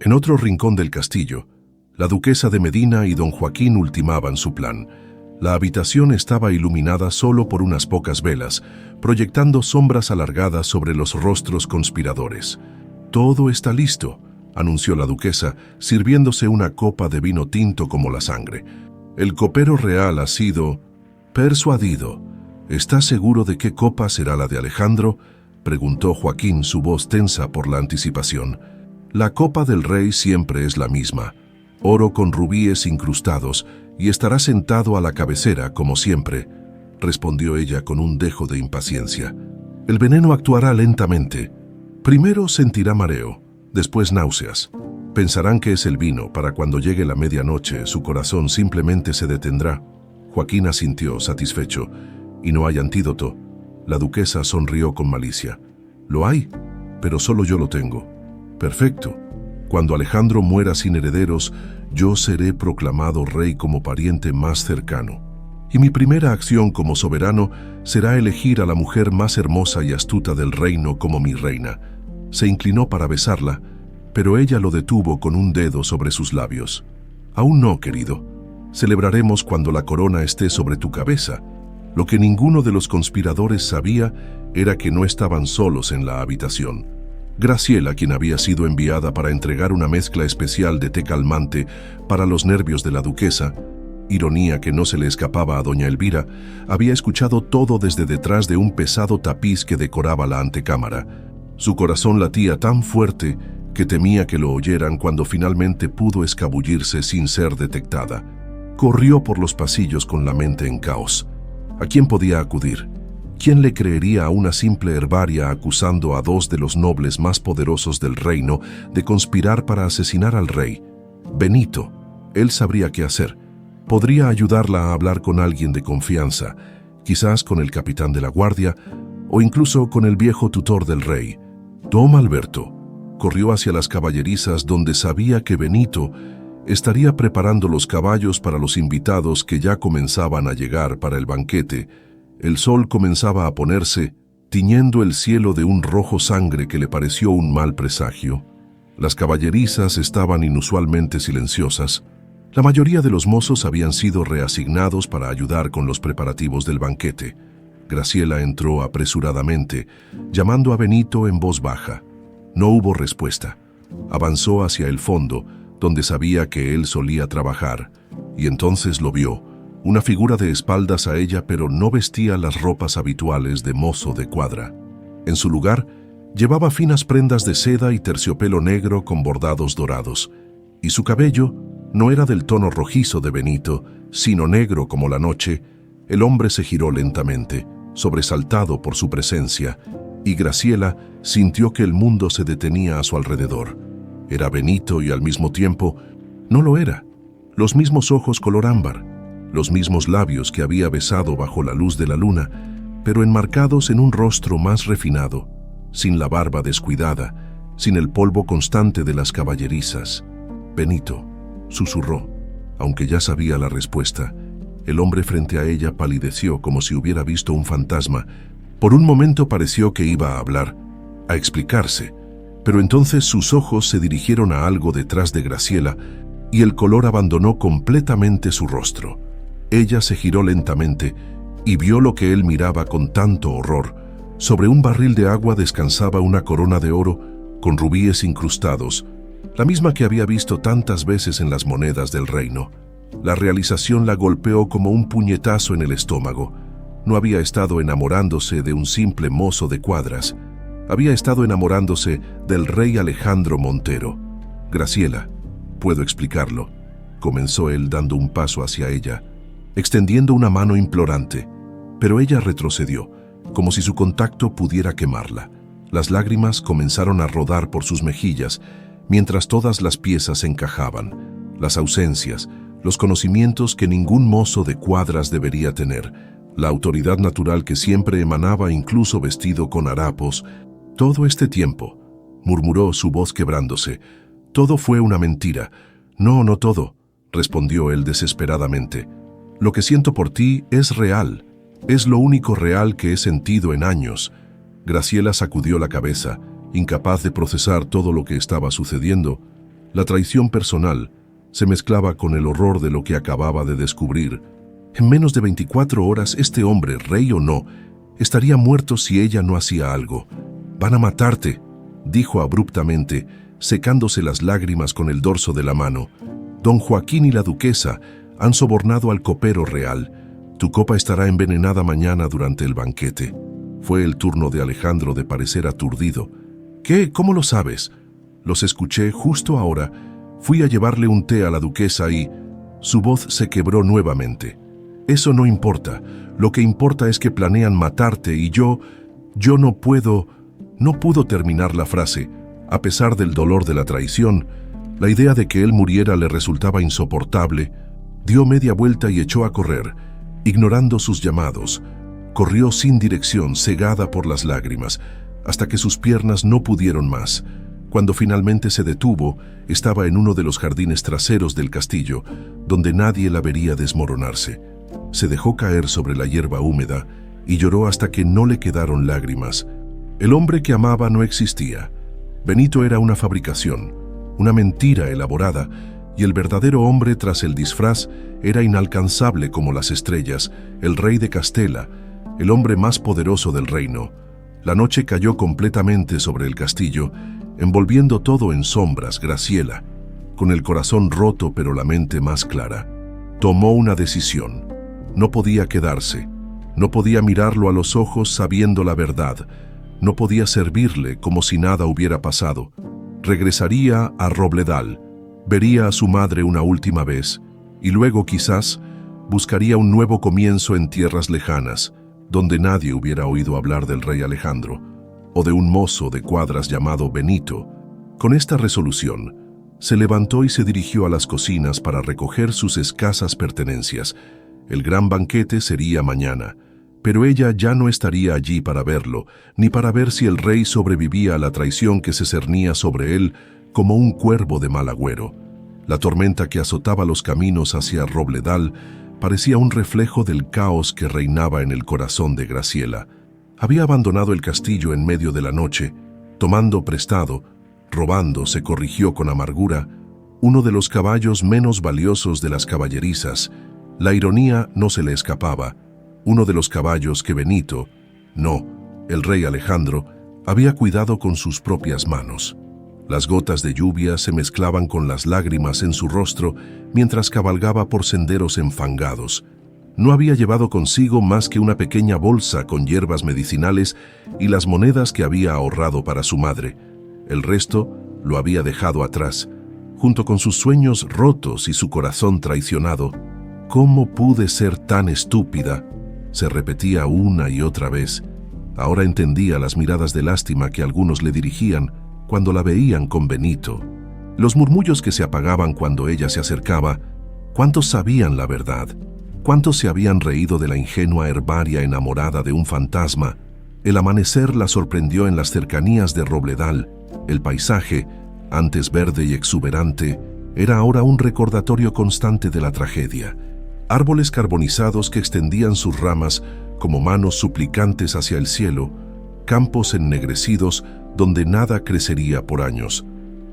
En otro rincón del castillo, la duquesa de Medina y don Joaquín ultimaban su plan. La habitación estaba iluminada solo por unas pocas velas, proyectando sombras alargadas sobre los rostros conspiradores. «Todo está listo», anunció la duquesa, sirviéndose una copa de vino tinto como la sangre. «El copero real ha sido persuadido. ¿Estás seguro de qué copa será la de Alejandro?», preguntó Joaquín, su voz tensa por la anticipación. «La copa del rey siempre es la misma, oro con rubíes incrustados, y estará sentado a la cabecera, como siempre», respondió ella con un dejo de impaciencia. «El veneno actuará lentamente. Primero sentirá mareo, después náuseas. Pensarán que es el vino. Para cuando llegue la medianoche, su corazón simplemente se detendrá». Joaquín asintió, satisfecho. «¿Y no hay antídoto?». La duquesa sonrió con malicia. «Lo hay, pero solo yo lo tengo». «Perfecto. Cuando Alejandro muera sin herederos, yo seré proclamado rey como pariente más cercano. Y mi primera acción como soberano será elegir a la mujer más hermosa y astuta del reino como mi reina». Se inclinó para besarla, pero ella lo detuvo con un dedo sobre sus labios. «Aún no, querido. Celebraremos cuando la corona esté sobre tu cabeza». Lo que ninguno de los conspiradores sabía era que no estaban solos en la habitación. Graciela, quien había sido enviada para entregar una mezcla especial de té calmante para los nervios de la duquesa, ironía que no se le escapaba a doña Elvira, había escuchado todo desde detrás de un pesado tapiz que decoraba la antecámara. Su corazón latía tan fuerte que temía que lo oyeran cuando finalmente pudo escabullirse sin ser detectada. Corrió por los pasillos con la mente en caos. ¿A quién podía acudir? ¿Quién le creería a una simple herbaria acusando a dos de los nobles más poderosos del reino de conspirar para asesinar al rey? Benito. Él sabría qué hacer. Podría ayudarla a hablar con alguien de confianza, quizás con el capitán de la guardia o incluso con el viejo tutor del rey. Don Alberto corrió hacia las caballerizas donde sabía que Benito estaría preparando los caballos para los invitados que ya comenzaban a llegar para el banquete. El sol comenzaba a ponerse, tiñendo el cielo de un rojo sangre que le pareció un mal presagio. Las caballerizas estaban inusualmente silenciosas. La mayoría de los mozos habían sido reasignados para ayudar con los preparativos del banquete. Graciela entró apresuradamente, llamando a Benito en voz baja. No hubo respuesta. Avanzó hacia el fondo, donde sabía que él solía trabajar, y entonces lo vio, una figura de espaldas a ella, pero no vestía las ropas habituales de mozo de cuadra. En su lugar, llevaba finas prendas de seda y terciopelo negro con bordados dorados, y su cabello no era del tono rojizo de Benito, sino negro como la noche. El hombre se giró lentamente, sobresaltado por su presencia, y Graciela sintió que el mundo se detenía a su alrededor. Era Benito y al mismo tiempo no lo era. Los mismos ojos color ámbar, los mismos labios que había besado bajo la luz de la luna, pero enmarcados en un rostro más refinado, sin la barba descuidada, sin el polvo constante de las caballerizas. «Benito», susurró, aunque ya sabía la respuesta. El hombre frente a ella palideció como si hubiera visto un fantasma. Por un momento pareció que iba a hablar, a explicarse, pero entonces sus ojos se dirigieron a algo detrás de Graciela y el color abandonó completamente su rostro. Ella se giró lentamente y vio lo que él miraba con tanto horror. Sobre un barril de agua descansaba una corona de oro con rubíes incrustados, la misma que había visto tantas veces en las monedas del reino. La realización la golpeó como un puñetazo en el estómago. No había estado enamorándose de un simple mozo de cuadras. Había estado enamorándose del rey Alejandro Montero. «Graciela, puedo explicarlo», comenzó él dando un paso hacia ella, extendiendo una mano implorante, pero ella retrocedió, como si su contacto pudiera quemarla. Las lágrimas comenzaron a rodar por sus mejillas, mientras todas las piezas encajaban, las ausencias, los conocimientos que ningún mozo de cuadras debería tener, la autoridad natural que siempre emanaba incluso vestido con harapos. «Todo este tiempo», murmuró su voz quebrándose, «todo fue una mentira». «No, no todo. respondió él desesperadamente. Lo que siento por ti es real. Es lo único real que he sentido en años. Graciela sacudió la cabeza, incapaz de procesar todo lo que estaba sucediendo. La traición personal se mezclaba con el horror de lo que acababa de descubrir. En menos de 24 horas, este hombre, rey o no, estaría muerto si ella no hacía algo. «Van a matarte», dijo abruptamente, secándose las lágrimas con el dorso de la mano. «Don Joaquín y la duquesa han sobornado al copero real. Tu copa estará envenenada mañana durante el banquete». Fue el turno de Alejandro de parecer aturdido. «¿Qué? ¿Cómo lo sabes?» «Los escuché justo ahora. Fui a llevarle un té a la duquesa y...» Su voz se quebró nuevamente. «Eso no importa. Lo que importa es que planean matarte y yo no puedo...» No pudo terminar la frase. A pesar del dolor de la traición, la idea de que él muriera le resultaba insoportable. Dio media vuelta y echó a correr, ignorando sus llamados. Corrió sin dirección, cegada por las lágrimas, hasta que sus piernas no pudieron más. Cuando finalmente se detuvo, estaba en uno de los jardines traseros del castillo, donde nadie la vería desmoronarse. Se dejó caer sobre la hierba húmeda y lloró hasta que no le quedaron lágrimas. El hombre que amaba no existía. Benito era una fabricación, una mentira elaborada, y el verdadero hombre tras el disfraz era inalcanzable como las estrellas, el rey de Castela, el hombre más poderoso del reino. La noche cayó completamente sobre el castillo, envolviendo todo en sombras. Graciela, con el corazón roto pero la mente más clara, tomó una decisión. No podía quedarse, no podía mirarlo a los ojos sabiendo la verdad, no podía servirle como si nada hubiera pasado. Regresaría a Robledal, vería a su madre una última vez, y luego quizás buscaría un nuevo comienzo en tierras lejanas, donde nadie hubiera oído hablar del rey Alejandro, o de un mozo de cuadras llamado Benito. Con esta resolución, se levantó y se dirigió a las cocinas para recoger sus escasas pertenencias. El gran banquete sería mañana, pero ella ya no estaría allí para verlo, ni para ver si el rey sobrevivía a la traición que se cernía sobre él como un cuervo de mal agüero. La tormenta que azotaba los caminos hacia Robledal parecía un reflejo del caos que reinaba en el corazón de Graciela. Había abandonado el castillo en medio de la noche, tomando prestado, robando, se corrigió con amargura, uno de los caballos menos valiosos de las caballerizas. La ironía no se le escapaba. Uno de los caballos que Benito, no, el rey Alejandro, había cuidado con sus propias manos. Las gotas de lluvia se mezclaban con las lágrimas en su rostro mientras cabalgaba por senderos enfangados. No había llevado consigo más que una pequeña bolsa con hierbas medicinales y las monedas que había ahorrado para su madre. El resto lo había dejado atrás, junto con sus sueños rotos y su corazón traicionado. «¿Cómo pude ser tan estúpida?», se repetía una y otra vez. Ahora entendía las miradas de lástima que algunos le dirigían cuando la veían con Benito. Los murmullos que se apagaban cuando ella se acercaba. ¿Cuántos sabían la verdad? ¿Cuántos se habían reído de la ingenua herbaria enamorada de un fantasma? El amanecer la sorprendió en las cercanías de Robledal. El paisaje, antes verde y exuberante, era ahora un recordatorio constante de la tragedia. Árboles carbonizados que extendían sus ramas como manos suplicantes hacia el cielo, campos ennegrecidos donde nada crecería por años.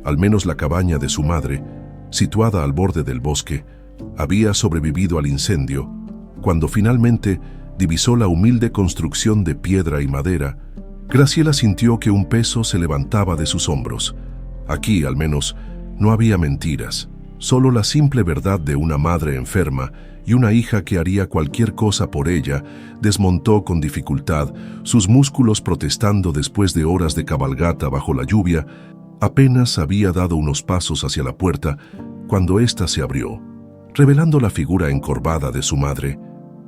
Al menos la cabaña de su madre, situada al borde del bosque, había sobrevivido al incendio. Cuando finalmente divisó la humilde construcción de piedra y madera, Graciela sintió que un peso se levantaba de sus hombros. Aquí, al menos, no había mentiras, solo la simple verdad de una madre enferma y una hija que haría cualquier cosa por ella. Desmontó con dificultad, sus músculos protestando después de horas de cabalgata bajo la lluvia. Apenas había dado unos pasos hacia la puerta cuando ésta se abrió, revelando la figura encorvada de su madre.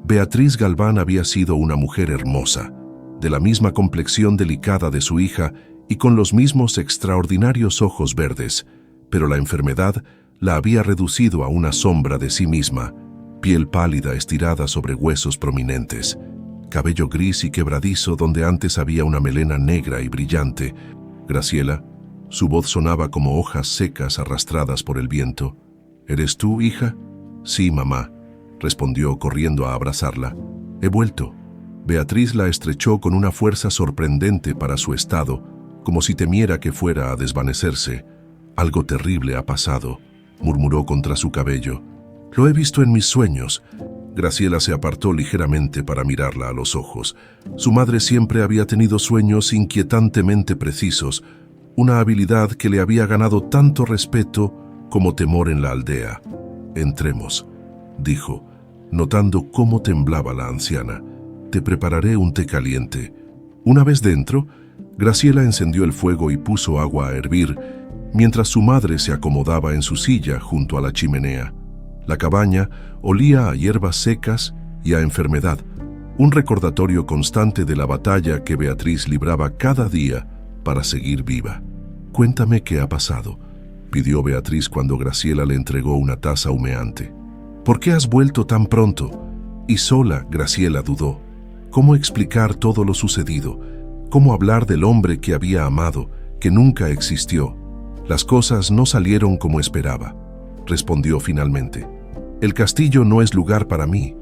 Beatriz Galván había sido una mujer hermosa, de la misma complexión delicada de su hija y con los mismos extraordinarios ojos verdes, pero la enfermedad la había reducido a una sombra de sí misma. Piel pálida estirada sobre huesos prominentes, cabello gris y quebradizo donde antes había una melena negra y brillante. Graciela, su voz sonaba como hojas secas arrastradas por el viento. ¿Eres tú, hija? Sí, mamá, respondió corriendo a abrazarla. He vuelto. Beatriz la estrechó con una fuerza sorprendente para su estado, como si temiera que fuera a desvanecerse. Algo terrible ha pasado, murmuró contra su cabello. Lo he visto en mis sueños. Graciela se apartó ligeramente para mirarla a los ojos. Su madre siempre había tenido sueños inquietantemente precisos, una habilidad que le había ganado tanto respeto como temor en la aldea. Entremos, dijo, notando cómo temblaba la anciana. Te prepararé un té caliente. Una vez dentro, Graciela encendió el fuego y puso agua a hervir, mientras su madre se acomodaba en su silla junto a la chimenea. La cabaña olía a hierbas secas y a enfermedad, un recordatorio constante de la batalla que Beatriz libraba cada día para seguir viva. Cuéntame qué ha pasado, pidió Beatriz cuando Graciela le entregó una taza humeante. ¿Por qué has vuelto tan pronto? Y sola, Graciela dudó. ¿Cómo explicar todo lo sucedido? ¿Cómo hablar del hombre que había amado, que nunca existió? Las cosas no salieron como esperaba, respondió finalmente. El castillo no es lugar para mí.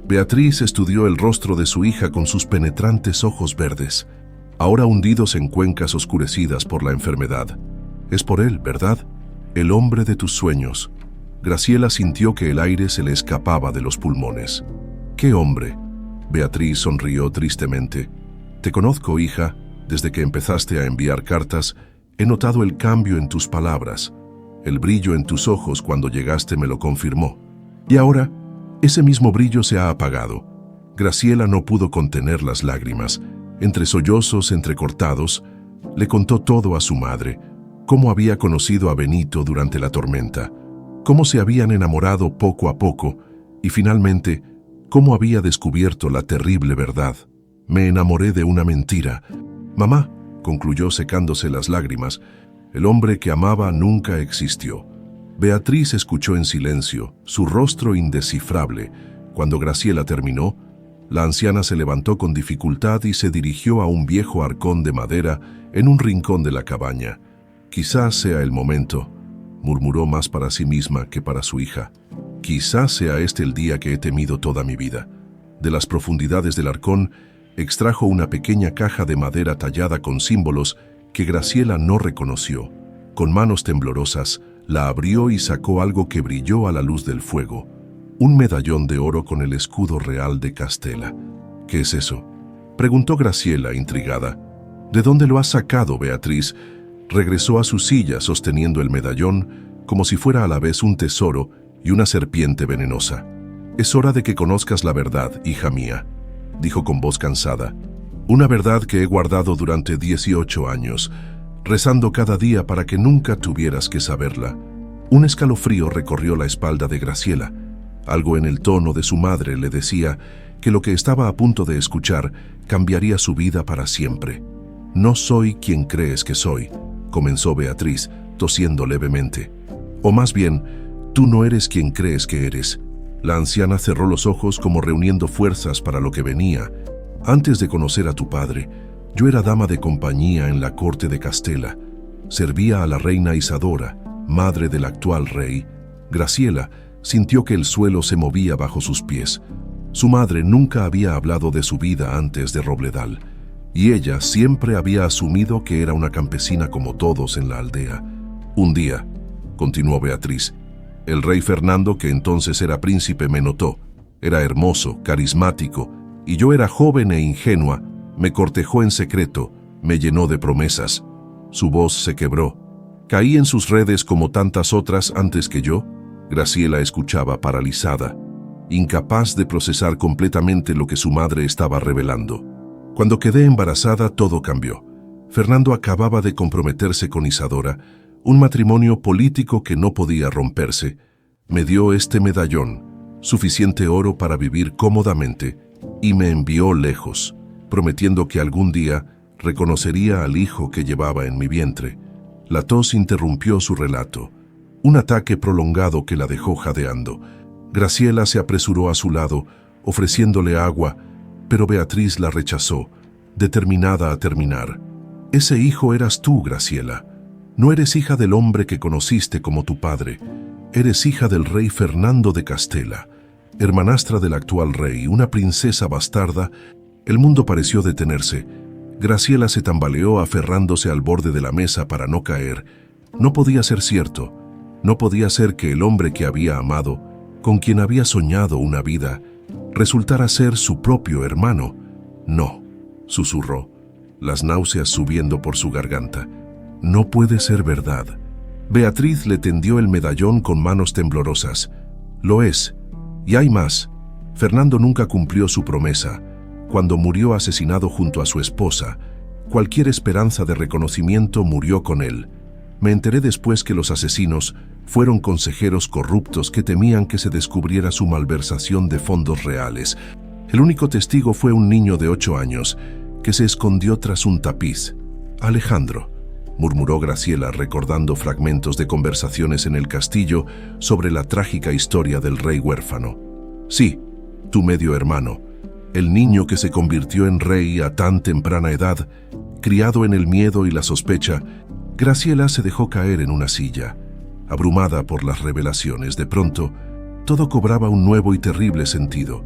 Beatriz estudió el rostro de su hija con sus penetrantes ojos verdes, ahora hundidos en cuencas oscurecidas por la enfermedad. Es por él, ¿verdad? El hombre de tus sueños. Graciela sintió que el aire se le escapaba de los pulmones. ¿Qué hombre? Beatriz sonrió tristemente. Te conozco, hija. Desde que empezaste a enviar cartas, he notado el cambio en tus palabras. El brillo en tus ojos cuando llegaste me lo confirmó. Y ahora, ese mismo brillo se ha apagado. Graciela no pudo contener las lágrimas. Entre sollozos entrecortados, le contó todo a su madre, cómo había conocido a Benito durante la tormenta, cómo se habían enamorado poco a poco y finalmente, cómo había descubierto la terrible verdad. Me enamoré de una mentira. Mamá, concluyó secándose las lágrimas, el hombre que amaba nunca existió. Beatriz escuchó en silencio, su rostro indescifrable. Cuando Graciela terminó, la anciana se levantó con dificultad y se dirigió a un viejo arcón de madera en un rincón de la cabaña. Quizás sea el momento, murmuró más para sí misma que para su hija. Quizás sea este el día que he temido toda mi vida. De las profundidades del arcón, extrajo una pequeña caja de madera tallada con símbolos que Graciela no reconoció. Con manos temblorosas, la abrió y sacó algo que brilló a la luz del fuego. Un medallón de oro con el escudo real de Castela. ¿Qué es eso?, preguntó Graciela, intrigada. ¿De dónde lo has sacado, Beatriz? Regresó a su silla sosteniendo el medallón como si fuera a la vez un tesoro y una serpiente venenosa. Es hora de que conozcas la verdad, hija mía, dijo con voz cansada. Una verdad que he guardado durante 18 años, rezando cada día para que nunca tuvieras que saberla. Un escalofrío recorrió la espalda de Graciela. Algo en el tono de su madre le decía que lo que estaba a punto de escuchar cambiaría su vida para siempre. No soy quien crees que soy, comenzó Beatriz, tosiendo levemente. O más bien, tú no eres quien crees que eres. La anciana cerró los ojos como reuniendo fuerzas para lo que venía. Antes de conocer a tu padre, yo era dama de compañía en la corte de Castela. Servía a la reina Isadora, madre del actual rey. Graciela sintió que el suelo se movía bajo sus pies. Su madre nunca había hablado de su vida antes de Robledal, y ella siempre había asumido que era una campesina como todos en la aldea. Un día, continuó Beatriz, el rey Fernando, que entonces era príncipe, me notó. Era hermoso, carismático, y yo era joven e ingenua. Me cortejó en secreto, me llenó de promesas. Su voz se quebró. Caí en sus redes como tantas otras antes que yo. Graciela escuchaba paralizada, incapaz de procesar completamente lo que su madre estaba revelando. Cuando quedé embarazada, todo cambió. Fernando acababa de comprometerse con Isadora, un matrimonio político que no podía romperse. Me dio este medallón, suficiente oro para vivir cómodamente, y me envió lejos, prometiendo que algún día reconocería al hijo que llevaba en mi vientre. La tos interrumpió su relato, un ataque prolongado que la dejó jadeando. Graciela se apresuró a su lado, ofreciéndole agua, pero Beatriz la rechazó, determinada a terminar. Ese hijo eras tú, Graciela. No eres hija del hombre que conociste como tu padre. Eres hija del rey Fernando de Castela, hermanastra del actual rey, una princesa bastarda. El mundo pareció detenerse. Graciela se tambaleó aferrándose al borde de la mesa para no caer. No podía ser cierto. No podía ser que el hombre que había amado, con quien había soñado una vida, resultara ser su propio hermano. No, susurró, las náuseas subiendo por su garganta. No puede ser verdad. Beatriz le tendió el medallón con manos temblorosas. Lo es. Y hay más. Fernando nunca cumplió su promesa. Cuando murió asesinado junto a su esposa, cualquier esperanza de reconocimiento murió con él. Me enteré después que los asesinos fueron consejeros corruptos que temían que se descubriera su malversación de fondos reales. El único testigo fue un niño de 8 años que se escondió tras un tapiz. Alejandro, murmuró Graciela recordando fragmentos de conversaciones en el castillo sobre la trágica historia del rey huérfano. Sí, tu medio hermano, el niño que se convirtió en rey a tan temprana edad, criado en el miedo y la sospecha. Graciela se dejó caer en una silla. Abrumada por las revelaciones, de pronto, todo cobraba un nuevo y terrible sentido.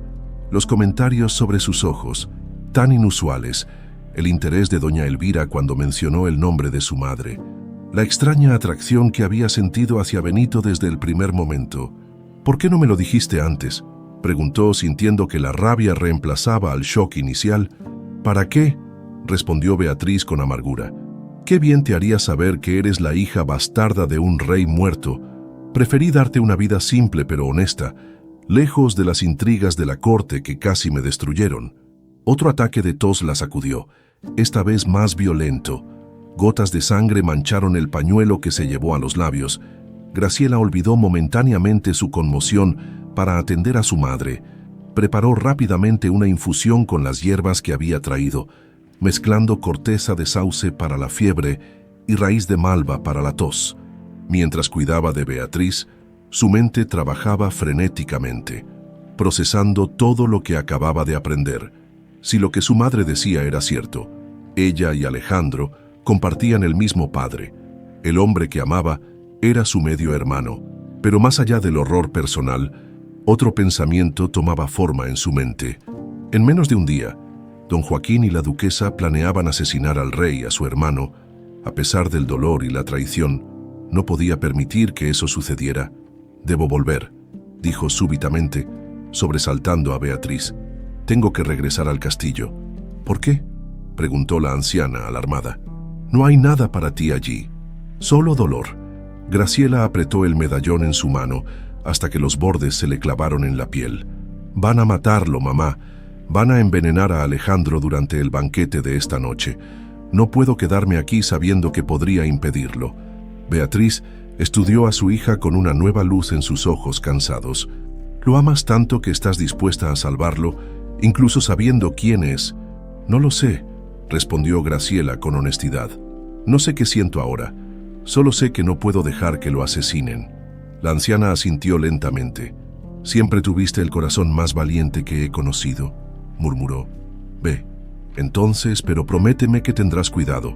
Los comentarios sobre sus ojos, tan inusuales, el interés de doña Elvira cuando mencionó el nombre de su madre, la extraña atracción que había sentido hacia Benito desde el primer momento. «¿Por qué no me lo dijiste antes?», preguntó, sintiendo que la rabia reemplazaba al shock inicial. «¿Para qué?», respondió Beatriz con amargura. «Qué bien te haría saber que eres la hija bastarda de un rey muerto. Preferí darte una vida simple pero honesta, lejos de las intrigas de la corte que casi me destruyeron». Otro ataque de tos la sacudió, esta vez más violento. Gotas de sangre mancharon el pañuelo que se llevó a los labios. Graciela olvidó momentáneamente su conmoción para atender a su madre. Preparó rápidamente una infusión con las hierbas que había traído, mezclando corteza de sauce para la fiebre y raíz de malva para la tos. Mientras cuidaba de Beatriz, su mente trabajaba frenéticamente, procesando todo lo que acababa de aprender. Si lo que su madre decía era cierto, ella y Alejandro compartían el mismo padre. El hombre que amaba era su medio hermano, pero más allá del horror personal, otro pensamiento tomaba forma en su mente. En menos de un día, don Joaquín y la duquesa planeaban asesinar al rey y a su hermano. A pesar del dolor y la traición, no podía permitir que eso sucediera. «Debo volver», dijo súbitamente, sobresaltando a Beatriz. «Tengo que regresar al castillo». «¿Por qué?», preguntó la anciana, alarmada. «No hay nada para ti allí, solo dolor». Graciela apretó el medallón en su mano hasta que los bordes se le clavaron en la piel. «Van a matarlo, mamá. Van a envenenar a Alejandro durante el banquete de esta noche. No puedo quedarme aquí sabiendo que podría impedirlo». Beatriz estudió a su hija con una nueva luz en sus ojos cansados. «¿Lo amas tanto que estás dispuesta a salvarlo, incluso sabiendo quién es?» «No lo sé», respondió Graciela con honestidad. «No sé qué siento ahora. Solo sé que no puedo dejar que lo asesinen». La anciana asintió lentamente. «Siempre tuviste el corazón más valiente que he conocido», murmuró. «Ve, entonces, pero prométeme que tendrás cuidado.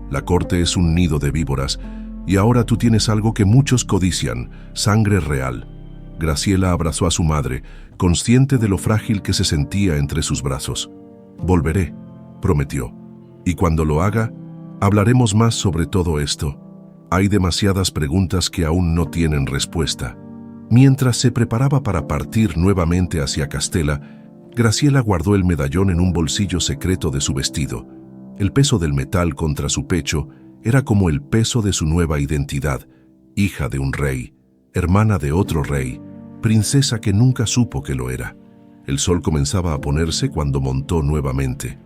La corte es un nido de víboras, y ahora tú tienes algo que muchos codician, sangre real». Graciela abrazó a su madre, consciente de lo frágil que se sentía entre sus brazos. «Volveré», prometió. «Y cuando lo haga, hablaremos más sobre todo esto. Hay demasiadas preguntas que aún no tienen respuesta». Mientras se preparaba para partir nuevamente hacia Castela, Graciela guardó el medallón en un bolsillo secreto de su vestido. El peso del metal contra su pecho era como el peso de su nueva identidad, hija de un rey, hermana de otro rey, princesa que nunca supo que lo era. El sol comenzaba a ponerse cuando montó nuevamente.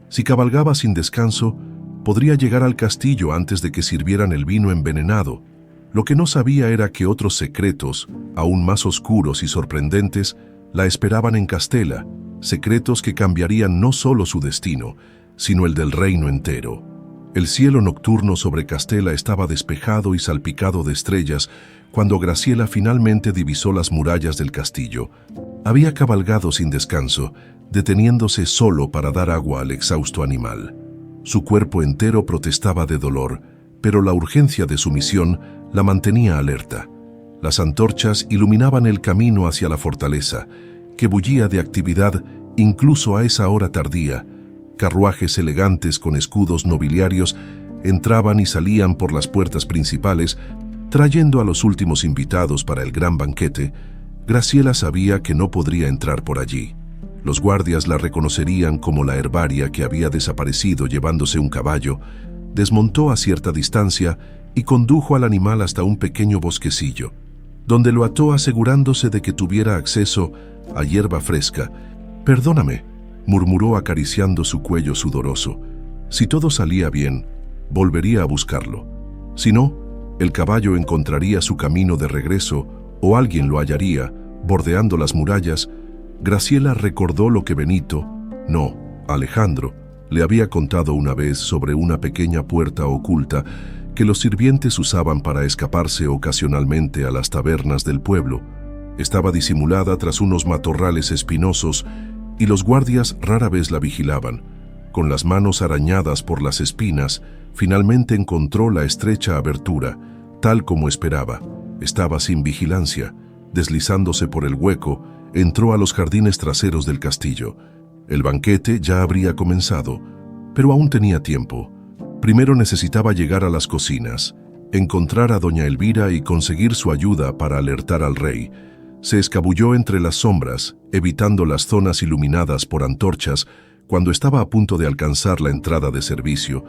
Si cabalgaba sin descanso, podría llegar al castillo antes de que sirvieran el vino envenenado. Lo que no sabía era que otros secretos, aún más oscuros y sorprendentes, la esperaban en Castela, secretos que cambiarían no solo su destino, sino el del reino entero. El cielo nocturno sobre Castela estaba despejado y salpicado de estrellas cuando Graciela finalmente divisó las murallas del castillo. Había cabalgado sin descanso, deteniéndose solo para dar agua al exhausto animal. Su cuerpo entero protestaba de dolor, pero la urgencia de su misión la mantenía alerta. Las antorchas iluminaban el camino hacia la fortaleza, que bullía de actividad incluso a esa hora tardía. Carruajes elegantes con escudos nobiliarios entraban y salían por las puertas principales, trayendo a los últimos invitados para el gran banquete. Graciela sabía que no podría entrar por allí. Los guardias la reconocerían como la herbaria que había desaparecido llevándose un caballo. Desmontó a cierta distancia y condujo al animal hasta un pequeño bosquecillo, donde lo ató asegurándose de que tuviera acceso a hierba fresca. «Perdóname», murmuró acariciando su cuello sudoroso. Si todo salía bien, volvería a buscarlo. Si no, el caballo encontraría su camino de regreso o alguien lo hallaría, bordeando las murallas. Graciela recordó lo que Alejandro, le había contado una vez sobre una pequeña puerta oculta que los sirvientes usaban para escaparse ocasionalmente a las tabernas del pueblo. Estaba disimulada tras unos matorrales espinosos y los guardias rara vez la vigilaban. Con las manos arañadas por las espinas, finalmente encontró la estrecha abertura, tal como esperaba. Estaba sin vigilancia. Deslizándose por el hueco, entró a los jardines traseros del castillo. El banquete ya habría comenzado, pero aún tenía tiempo. Primero necesitaba llegar a las cocinas, encontrar a doña Elvira y conseguir su ayuda para alertar al rey. Se escabulló entre las sombras, evitando las zonas iluminadas por antorchas. Cuando estaba a punto de alcanzar la entrada de servicio,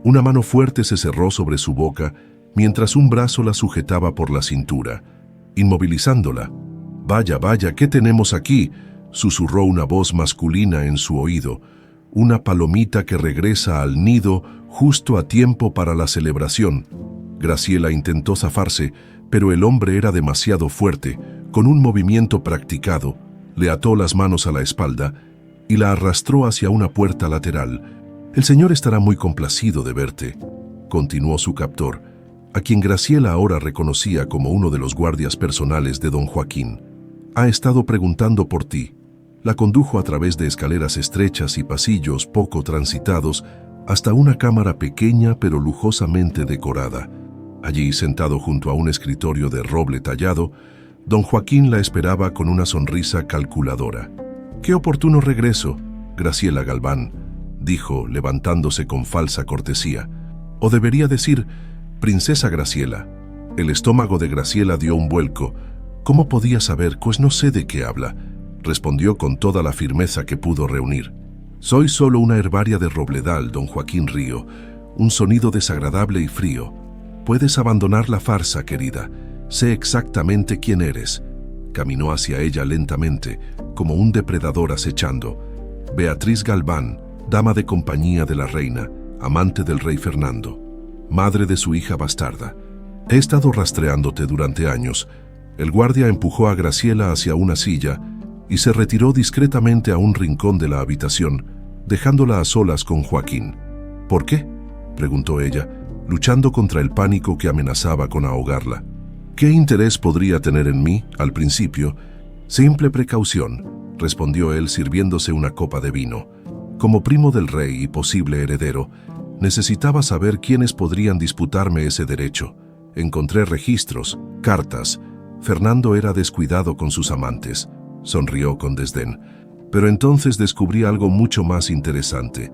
una mano fuerte se cerró sobre su boca, mientras un brazo la sujetaba por la cintura, inmovilizándola. «Vaya, vaya, ¿qué tenemos aquí?», susurró una voz masculina en su oído. «Una palomita que regresa al nido justo a tiempo para la celebración». Graciela intentó zafarse, pero el hombre era demasiado fuerte. Con un movimiento practicado, le ató las manos a la espalda y la arrastró hacia una puerta lateral. «El señor estará muy complacido de verte», continuó su captor, a quien Graciela ahora reconocía como uno de los guardias personales de don Joaquín. «Ha estado preguntando por ti». La condujo a través de escaleras estrechas y pasillos poco transitados hasta una cámara pequeña pero lujosamente decorada. Allí, sentado junto a un escritorio de roble tallado, don Joaquín la esperaba con una sonrisa calculadora. «Qué oportuno regreso, Graciela Galván», dijo, levantándose con falsa cortesía. «O debería decir, princesa Graciela». El estómago de Graciela dio un vuelco. «¿Cómo podía saber? Pues no sé de qué habla», respondió con toda la firmeza que pudo reunir. «Soy solo una herbaria de Robledal, don Joaquín Río». Un sonido desagradable y frío. «Puedes abandonar la farsa, querida. Sé exactamente quién eres». Caminó hacia ella lentamente, como un depredador acechando. «Beatriz Galván, dama de compañía de la reina, amante del rey Fernando, madre de su hija bastarda. He estado rastreándote durante años». El guardia empujó a Graciela hacia una silla y se retiró discretamente a un rincón de la habitación, dejándola a solas con Joaquín. «¿Por qué?», preguntó ella, luchando contra el pánico que amenazaba con ahogarla. «¿Qué interés podría tener en mí, al principio?» «Simple precaución», respondió él sirviéndose una copa de vino. «Como primo del rey y posible heredero, necesitaba saber quiénes podrían disputarme ese derecho. Encontré registros, cartas. Fernando era descuidado con sus amantes», sonrió con desdén. «Pero entonces descubrí algo mucho más interesante.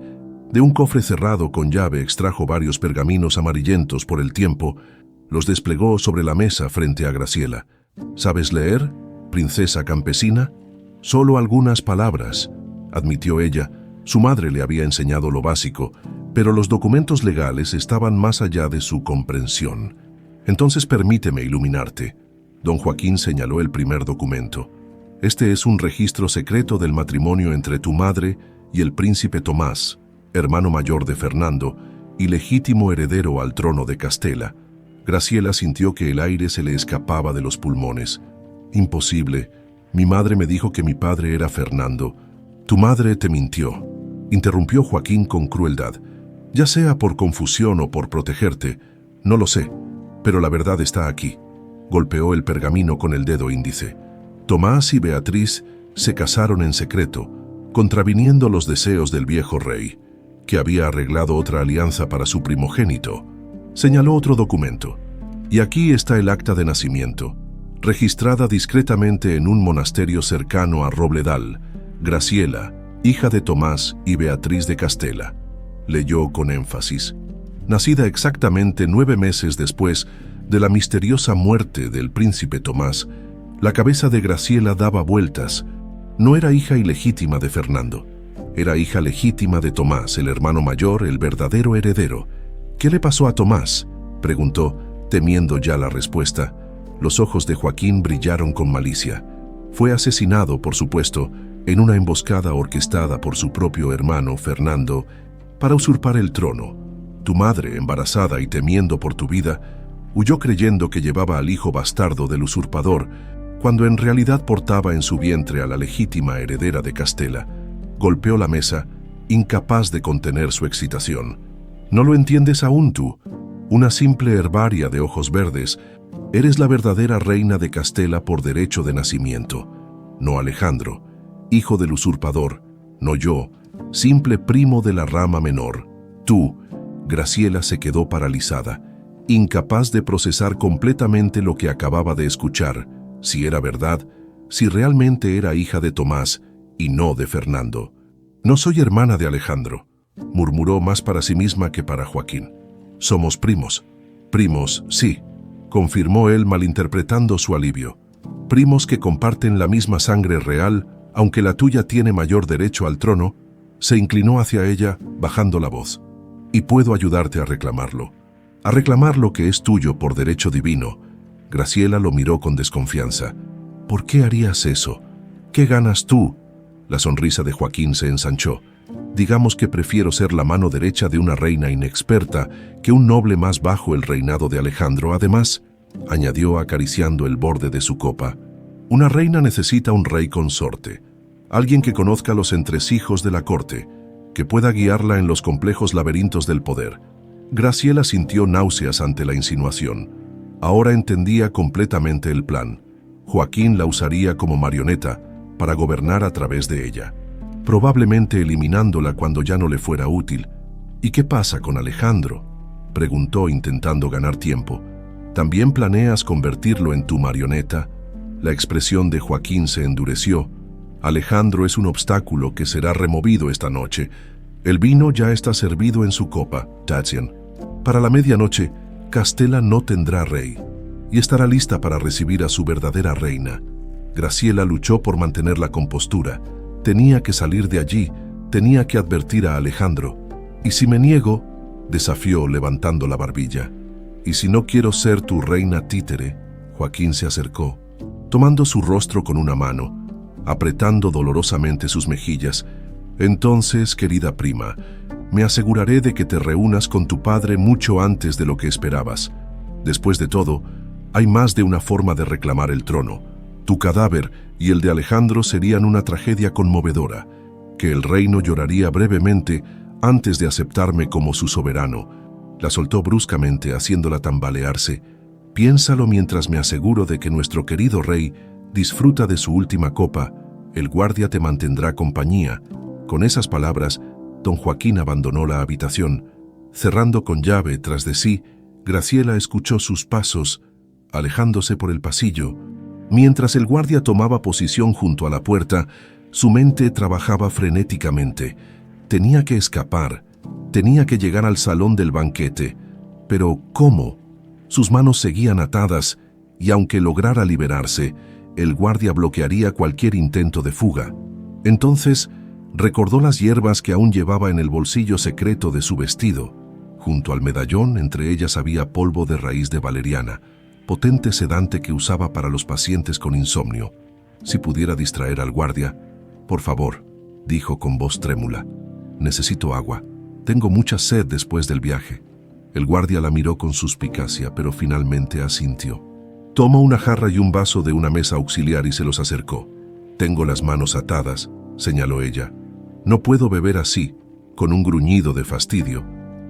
De un cofre cerrado con llave extrajo varios pergaminos amarillentos por el tiempo. Los desplegó sobre la mesa frente a Graciela. «¿Sabes leer, princesa campesina?» «Solo algunas palabras», admitió ella. Su madre le había enseñado lo básico, pero los documentos legales estaban más allá de su comprensión. «Entonces permíteme iluminarte». Don Joaquín señaló el primer documento. «Este es un registro secreto del matrimonio entre tu madre y el príncipe Tomás, hermano mayor de Fernando y legítimo heredero al trono de Castela». Graciela sintió que el aire se le escapaba de los pulmones. «Imposible. Mi madre me dijo que mi padre era Fernando». «Tu madre te mintió», interrumpió Joaquín con crueldad. «Ya sea por confusión o por protegerte, no lo sé, pero la verdad está aquí». Golpeó el pergamino con el dedo índice. «Tomás y Beatriz se casaron en secreto, contraviniendo los deseos del viejo rey, que había arreglado otra alianza para su primogénito». Señaló otro documento. «Y aquí está el acta de nacimiento. registrada discretamente en un monasterio cercano a Robledal, Graciela, hija de Tomás y Beatriz de Castela. Leyó con énfasis. Nacida exactamente 9 meses después de la misteriosa muerte del príncipe Tomás, la cabeza de Graciela daba vueltas. No era hija ilegítima de Fernando. Era hija legítima de Tomás, el hermano mayor, el verdadero heredero. ¿Qué le pasó a Tomás?, preguntó, temiendo ya la respuesta. Los ojos de Joaquín brillaron con malicia. Fue asesinado, por supuesto, en una emboscada orquestada por su propio hermano, Fernando, para usurpar el trono. Tu madre, embarazada y temiendo por tu vida, huyó creyendo que llevaba al hijo bastardo del usurpador, cuando en realidad portaba en su vientre a la legítima heredera de Castela. Golpeó la mesa, incapaz de contener su excitación. ¿No lo entiendes aún tú? Una simple herbaria de ojos verdes, eres la verdadera reina de Castela por derecho de nacimiento. No Alejandro, hijo del usurpador, no yo, simple primo de la rama menor. Tú, Graciela se quedó paralizada, incapaz de procesar completamente lo que acababa de escuchar, si era verdad, si realmente era hija de Tomás y no de Fernando. No soy hermana de Alejandro, murmuró más para sí misma que para Joaquín. Somos primos. Primos, sí, confirmó él malinterpretando su alivio. Primos que comparten la misma sangre real, aunque la tuya tiene mayor derecho al trono. Se inclinó hacia ella, bajando la voz. Y puedo ayudarte a reclamar lo que es tuyo por derecho divino. Graciela lo miró con desconfianza. ¿Por qué harías eso? ¿Qué ganas tú? La sonrisa de Joaquín se ensanchó. Digamos que prefiero ser la mano derecha de una reina inexperta que un noble más bajo el reinado de Alejandro. Además, añadió acariciando el borde de su copa, una reina necesita un rey consorte, alguien que conozca los entresijos de la corte, que pueda guiarla en los complejos laberintos del poder. Graciela sintió náuseas ante la insinuación. Ahora entendía completamente el plan. Joaquín la usaría como marioneta para gobernar a través de ella, probablemente eliminándola cuando ya no le fuera útil. ¿Y qué pasa con Alejandro?, preguntó intentando ganar tiempo. ¿También planeas convertirlo en tu marioneta? La expresión de Joaquín se endureció. Alejandro es un obstáculo que será removido esta noche. El vino ya está servido en su copa, Tatian. Para la medianoche, Castela no tendrá rey y estará lista para recibir a su verdadera reina. Graciela luchó por mantener la compostura. Tenía que salir de allí, tenía que advertir a Alejandro. ¿Y si me niego?, desafió levantando la barbilla. ¿Y si no quiero ser tu reina títere? Joaquín se acercó, tomando su rostro con una mano, apretando dolorosamente sus mejillas. Entonces, querida prima, me aseguraré de que te reúnas con tu padre mucho antes de lo que esperabas. Después de todo, hay más de una forma de reclamar el trono. Tu cadáver y el de Alejandro serían una tragedia conmovedora, que el reino lloraría brevemente antes de aceptarme como su soberano. La soltó bruscamente, haciéndola tambalearse. Piénsalo mientras me aseguro de que nuestro querido rey disfruta de su última copa. El guardia te mantendrá compañía. Con esas palabras, don Joaquín abandonó la habitación. Cerrando con llave tras de sí, Graciela escuchó sus pasos, alejándose por el pasillo. Mientras el guardia tomaba posición junto a la puerta, su mente trabajaba frenéticamente. Tenía que escapar, tenía que llegar al salón del banquete. Pero, ¿cómo? Sus manos seguían atadas, y aunque lograra liberarse, el guardia bloquearía cualquier intento de fuga. Entonces, recordó las hierbas que aún llevaba en el bolsillo secreto de su vestido. Junto al medallón, entre ellas había polvo de raíz de valeriana, potente sedante que usaba para los pacientes con insomnio. Si pudiera distraer al guardia. Por favor, dijo con voz trémula. Necesito agua. Tengo mucha sed después del viaje. El guardia la miró con suspicacia, pero finalmente asintió. Tomó una jarra y un vaso de una mesa auxiliar y se los acercó. Tengo las manos atadas, señaló ella. No puedo beber así. Con un gruñido de fastidio,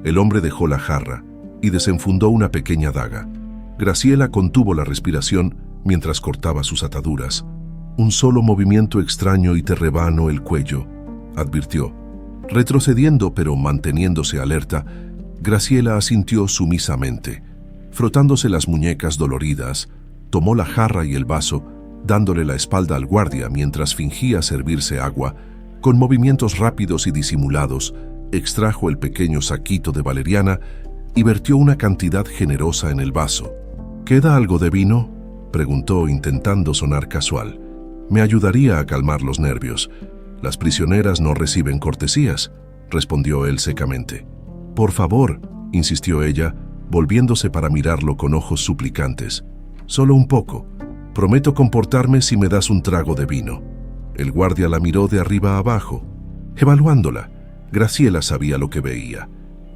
el hombre dejó la jarra y desenfundó una pequeña daga. Graciela contuvo la respiración mientras cortaba sus ataduras. Un solo movimiento extraño y te rebano el cuello, advirtió. Retrocediendo pero manteniéndose alerta, Graciela asintió sumisamente, frotándose las muñecas doloridas. tomó la jarra y el vaso, dándole la espalda al guardia mientras fingía servirse agua. Con movimientos rápidos y disimulados, extrajo el pequeño saquito de valeriana y vertió una cantidad generosa en el vaso. ¿Queda algo de vino?, preguntó intentando sonar casual. Me ayudaría a calmar los nervios. Las prisioneras no reciben cortesías, respondió él secamente. Por favor, insistió ella, volviéndose para mirarlo con ojos suplicantes. Solo un poco. Prometo comportarme si me das un trago de vino. El guardia la miró de arriba a abajo. Evaluándola, Graciela sabía lo que veía.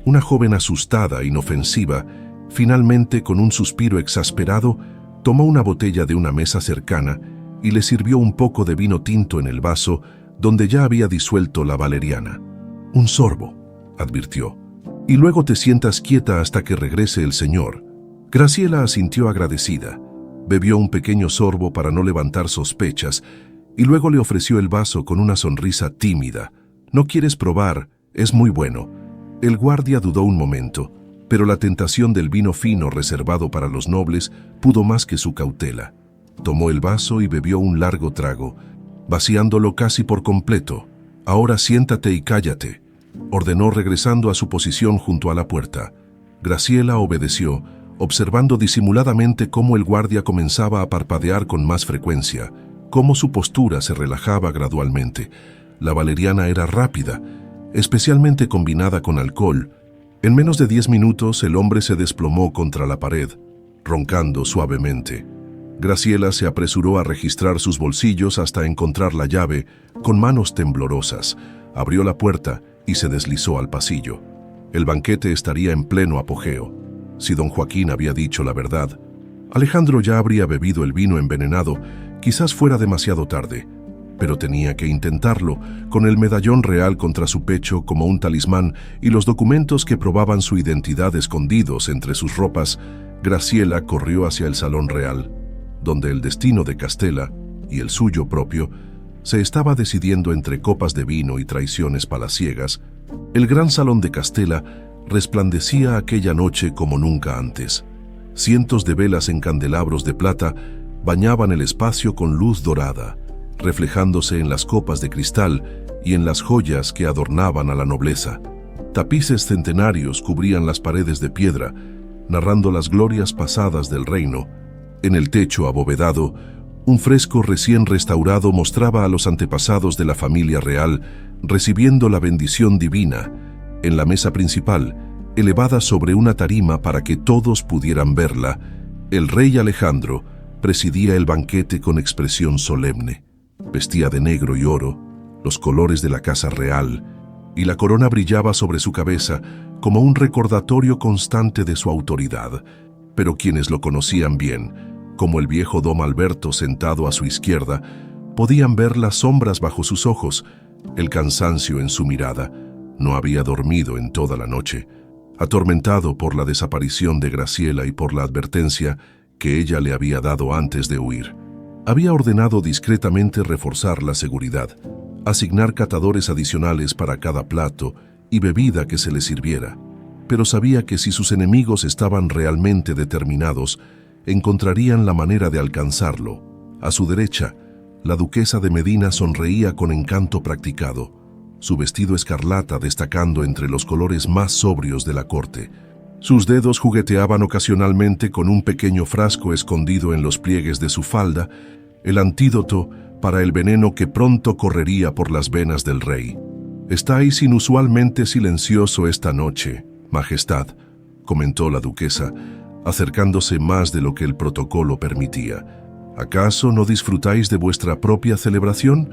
Una joven asustada, inofensiva, finalmente, con un suspiro exasperado, tomó una botella de una mesa cercana y le sirvió un poco de vino tinto en el vaso donde ya había disuelto la valeriana. Un sorbo, advirtió, y luego te sientas quieta hasta que regrese el señor. Graciela asintió agradecida. Bebió un pequeño sorbo para no levantar sospechas y luego le ofreció el vaso con una sonrisa tímida. ¿No quieres probar? Es muy bueno. El guardia dudó un momento, pero la tentación del vino fino reservado para los nobles pudo más que su cautela. Tomó el vaso y bebió un largo trago, vaciándolo casi por completo. Ahora siéntate y cállate, ordenó regresando a su posición junto a la puerta. Graciela obedeció, observando disimuladamente cómo el guardia comenzaba a parpadear con más frecuencia, cómo su postura se relajaba gradualmente. La valeriana era rápida, especialmente combinada con alcohol. En menos de 10 minutos el hombre se desplomó contra la pared, roncando suavemente. Graciela se apresuró a registrar sus bolsillos hasta encontrar la llave. Con manos temblorosas, abrió la puerta y se deslizó al pasillo. El banquete estaría en pleno apogeo. Si don Joaquín había dicho la verdad, Alejandro ya habría bebido el vino envenenado. Quizás fuera demasiado tarde, pero tenía que intentarlo, con el medallón real contra su pecho como un talismán y los documentos que probaban su identidad escondidos entre sus ropas. Graciela corrió hacia el salón real, donde el destino de Castella y el suyo propio se estaba decidiendo entre copas de vino y traiciones palaciegas. El gran salón de Castella resplandecía aquella noche como nunca antes. Cientos de velas en candelabros de plata bañaban el espacio con luz dorada, reflejándose en las copas de cristal y en las joyas que adornaban a la nobleza. Tapices centenarios cubrían las paredes de piedra, narrando las glorias pasadas del reino. En el techo abovedado, un fresco recién restaurado mostraba a los antepasados de la familia real recibiendo la bendición divina. En la mesa principal, elevada sobre una tarima para que todos pudieran verla, el rey Alejandro presidía el banquete con expresión solemne. Vestía de negro y oro, los colores de la casa real, y la corona brillaba sobre su cabeza como un recordatorio constante de su autoridad. Pero quienes lo conocían bien, como el viejo Dom Alberto sentado a su izquierda, podían ver las sombras bajo sus ojos, el cansancio en su mirada. No había dormido en toda la noche, atormentado por la desaparición de Graciela y por la advertencia que ella le había dado antes de huir. Había ordenado discretamente reforzar la seguridad, asignar catadores adicionales para cada plato y bebida que se le sirviera, pero sabía que si sus enemigos estaban realmente determinados, encontrarían la manera de alcanzarlo. A su derecha, la duquesa de Medina sonreía con encanto practicado, su vestido escarlata destacando entre los colores más sobrios de la corte. Sus dedos jugueteaban ocasionalmente con un pequeño frasco escondido en los pliegues de su falda, el antídoto para el veneno que pronto correría por las venas del rey. «Estáis inusualmente silencioso esta noche, Majestad», comentó la duquesa, acercándose más de lo que el protocolo permitía. «¿Acaso no disfrutáis de vuestra propia celebración?»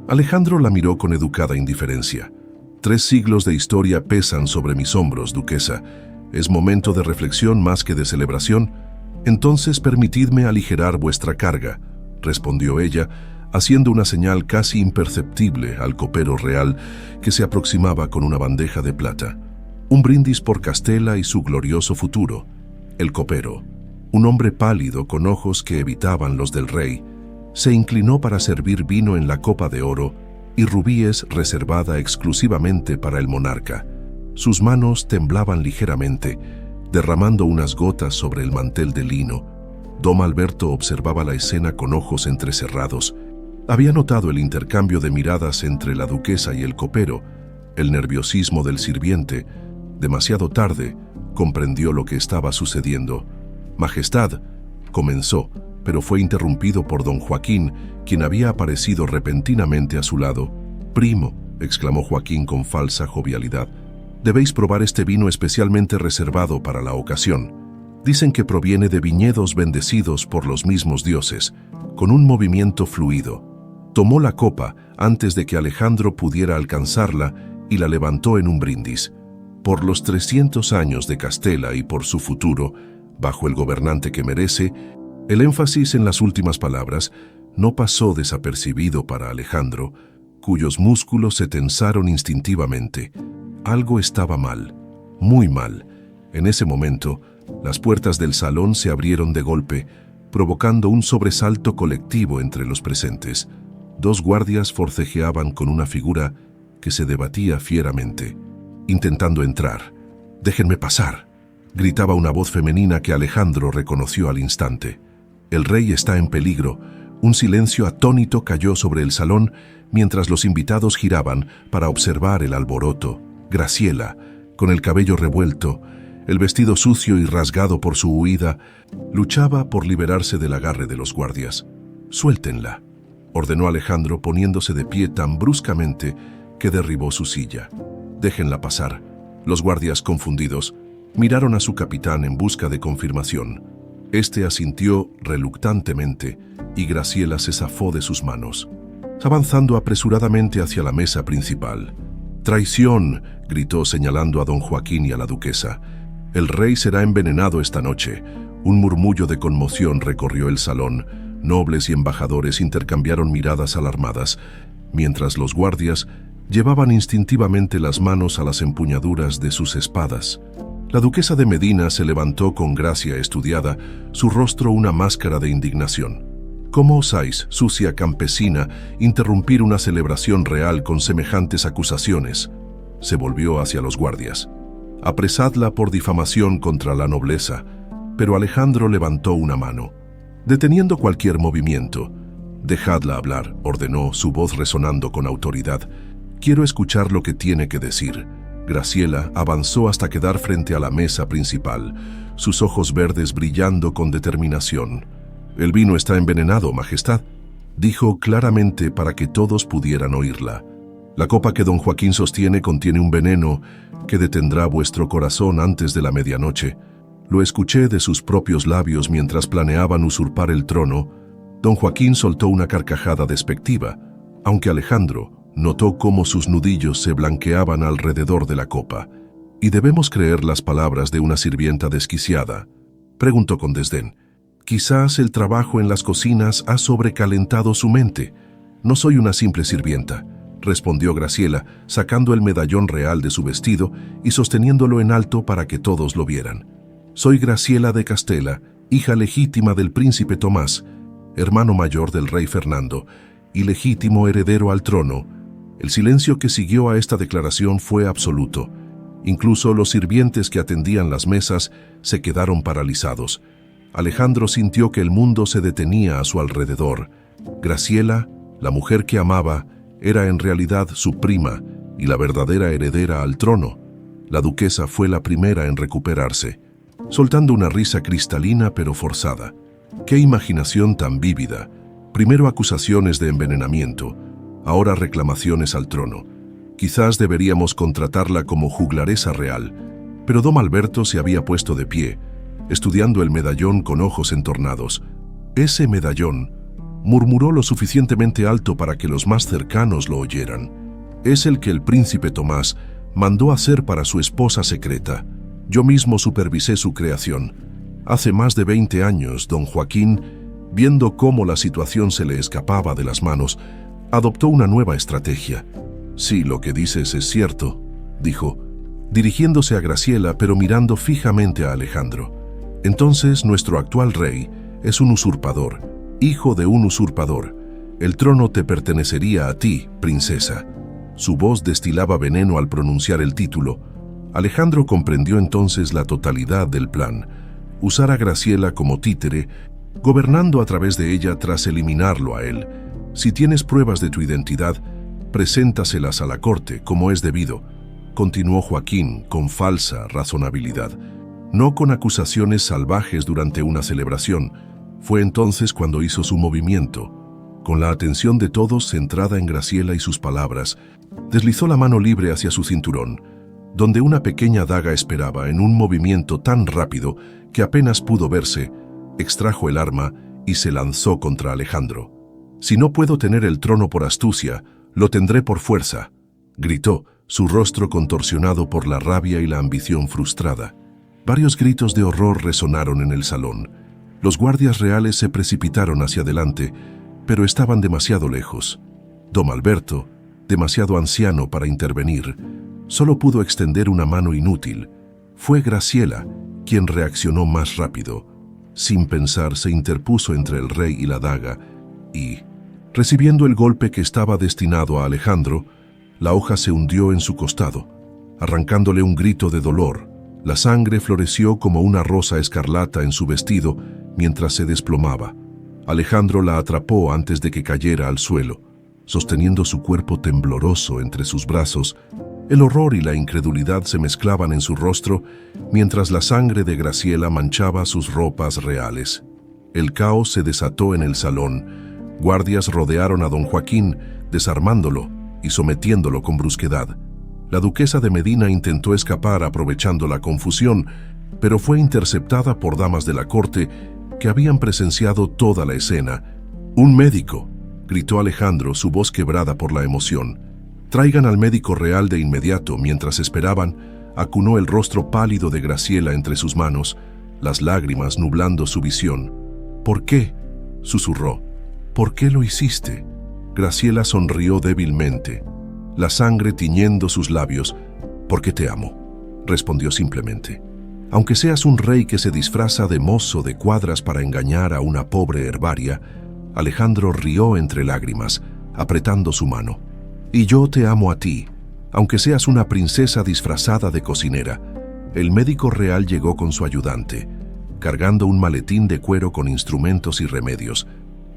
Alejandro la miró con educada indiferencia. «3 siglos de historia pesan sobre mis hombros, duquesa. Es momento de reflexión más que de celebración. Entonces permitidme aligerar vuestra carga», respondió ella, haciendo una señal casi imperceptible al copero real que se aproximaba con una bandeja de plata. Un brindis por Castella y su glorioso futuro. El copero, un hombre pálido con ojos que evitaban los del rey, se inclinó para servir vino en la copa de oro y rubíes reservada exclusivamente para el monarca. Sus manos temblaban ligeramente, derramando unas gotas sobre el mantel de lino. Dom Alberto observaba la escena con ojos entrecerrados. Había notado el intercambio de miradas entre la duquesa y el copero, el nerviosismo del sirviente. Demasiado tarde, comprendió lo que estaba sucediendo. «Majestad», comenzó, pero fue interrumpido por don Joaquín, quien había aparecido repentinamente a su lado. «Primo», exclamó Joaquín con falsa jovialidad, «debéis probar este vino especialmente reservado para la ocasión. Dicen que proviene de viñedos bendecidos por los mismos dioses». Con un movimiento fluido, tomó la copa antes de que Alejandro pudiera alcanzarla y la levantó en un brindis. Por los 300 años de Castela y por su futuro, bajo el gobernante que merece, el énfasis en las últimas palabras no pasó desapercibido para Alejandro, cuyos músculos se tensaron instintivamente. Algo estaba mal, muy mal. En ese momento, las puertas del salón se abrieron de golpe, provocando un sobresalto colectivo entre los presentes. 2 guardias forcejeaban con una figura que se debatía fieramente, intentando entrar. «Déjenme pasar», gritaba una voz femenina que Alejandro reconoció al instante. «El rey está en peligro». Un silencio atónito cayó sobre el salón mientras los invitados giraban para observar el alboroto. Graciela, con el cabello revuelto, el vestido sucio y rasgado por su huida, luchaba por liberarse del agarre de los guardias. «Suéltenla», ordenó Alejandro poniéndose de pie tan bruscamente que derribó su silla. «Déjenla pasar». Los guardias, confundidos, miraron a su capitán en busca de confirmación. Este asintió reluctantemente y Graciela se zafó de sus manos, avanzando apresuradamente hacia la mesa principal. «¡Traición!», gritó señalando a don Joaquín y a la duquesa. «El rey será envenenado esta noche». Un murmullo de conmoción recorrió el salón. Nobles y embajadores intercambiaron miradas alarmadas, mientras los guardias llevaban instintivamente las manos a las empuñaduras de sus espadas. La duquesa de Medina se levantó con gracia estudiada, su rostro una máscara de indignación. «¿Cómo osáis, sucia campesina, interrumpir una celebración real con semejantes acusaciones?». Se volvió hacia los guardias. «Apresadla por difamación contra la nobleza». Pero Alejandro levantó una mano, deteniendo cualquier movimiento. «Dejadla hablar», ordenó, su voz resonando con autoridad. «Quiero escuchar lo que tiene que decir». Graciela avanzó hasta quedar frente a la mesa principal, sus ojos verdes brillando con determinación. «El vino está envenenado, Majestad», dijo claramente para que todos pudieran oírla. «La copa que don Joaquín sostiene contiene un veneno que detendrá vuestro corazón antes de la medianoche». Lo escuché de sus propios labios mientras planeaban usurpar el trono. Don Joaquín soltó una carcajada despectiva, aunque Alejandro notó cómo sus nudillos se blanqueaban alrededor de la copa. «¿Y debemos creer las palabras de una sirvienta desquiciada?», preguntó con desdén. «Quizás el trabajo en las cocinas ha sobrecalentado su mente». «No soy una simple sirvienta», respondió Graciela, sacando el medallón real de su vestido y sosteniéndolo en alto para que todos lo vieran. «Soy Graciela de Castela, hija legítima del príncipe Tomás, hermano mayor del rey Fernando, y legítimo heredero al trono». El silencio que siguió a esta declaración fue absoluto. Incluso los sirvientes que atendían las mesas se quedaron paralizados. Alejandro sintió que el mundo se detenía a su alrededor. Graciela, la mujer que amaba, era en realidad su prima y la verdadera heredera al trono. La duquesa fue la primera en recuperarse, soltando una risa cristalina pero forzada. ¡Qué imaginación tan vívida! Primero acusaciones de envenenamiento, ahora reclamaciones al trono. Quizás deberíamos contratarla como juglaresa real, pero Dom Alberto se había puesto de pie, estudiando el medallón con ojos entornados. «Ese medallón», murmuró lo suficientemente alto para que los más cercanos lo oyeran, «es el que el príncipe Tomás mandó hacer para su esposa secreta. Yo mismo supervisé su creación. Hace más de 20 años, don Joaquín, viendo cómo la situación se le escapaba de las manos, adoptó una nueva estrategia». «Sí, lo que dices es cierto», dijo, dirigiéndose a Graciela pero mirando fijamente a Alejandro. «Entonces nuestro actual rey es un usurpador, hijo de un usurpador. El trono te pertenecería a ti, princesa». Su voz destilaba veneno al pronunciar el título. Alejandro comprendió entonces la totalidad del plan: usar a Graciela como títere gobernando a través de ella tras eliminarlo a él. Si tienes pruebas de tu identidad, preséntaselas a la corte como es debido, continuó Joaquín con falsa razonabilidad, no con acusaciones salvajes durante una celebración. Fue entonces cuando hizo su movimiento. Con la atención de todos centrada en Graciela y sus palabras, deslizó la mano libre hacia su cinturón, donde una pequeña daga esperaba. En un movimiento tan rápido que apenas pudo verse, extrajo el arma y se lanzó contra Alejandro. «Si no puedo tener el trono por astucia, lo tendré por fuerza», gritó, su rostro contorsionado por la rabia y la ambición frustrada. Varios gritos de horror resonaron en el salón. Los guardias reales se precipitaron hacia adelante, pero estaban demasiado lejos. Don Alberto, demasiado anciano para intervenir, solo pudo extender una mano inútil. Fue Graciela quien reaccionó más rápido. Sin pensar, se interpuso entre el rey y la daga y, recibiendo el golpe que estaba destinado a Alejandro, la hoja se hundió en su costado, arrancándole un grito de dolor. La sangre floreció como una rosa escarlata en su vestido mientras se desplomaba. Alejandro la atrapó antes de que cayera al suelo, sosteniendo su cuerpo tembloroso entre sus brazos. El horror y la incredulidad se mezclaban en su rostro mientras la sangre de Graciela manchaba sus ropas reales. El caos se desató en el salón. Guardias rodearon a don Joaquín, desarmándolo y sometiéndolo con brusquedad. La duquesa de Medina intentó escapar aprovechando la confusión, pero fue interceptada por damas de la corte que habían presenciado toda la escena. «¡Un médico!», gritó Alejandro, su voz quebrada por la emoción. «Traigan al médico real de inmediato». Mientras esperaban, acunó el rostro pálido de Graciela entre sus manos, las lágrimas nublando su visión. «¿Por qué?», susurró. «¿Por qué lo hiciste?». Graciela sonrió débilmente, la sangre tiñendo sus labios. «Porque te amo», respondió simplemente. «Aunque seas un rey que se disfraza de mozo de cuadras para engañar a una pobre herbaria», Alejandro rió entre lágrimas, apretando su mano. «Y yo te amo a ti, aunque seas una princesa disfrazada de cocinera». El médico real llegó con su ayudante, cargando un maletín de cuero con instrumentos y remedios.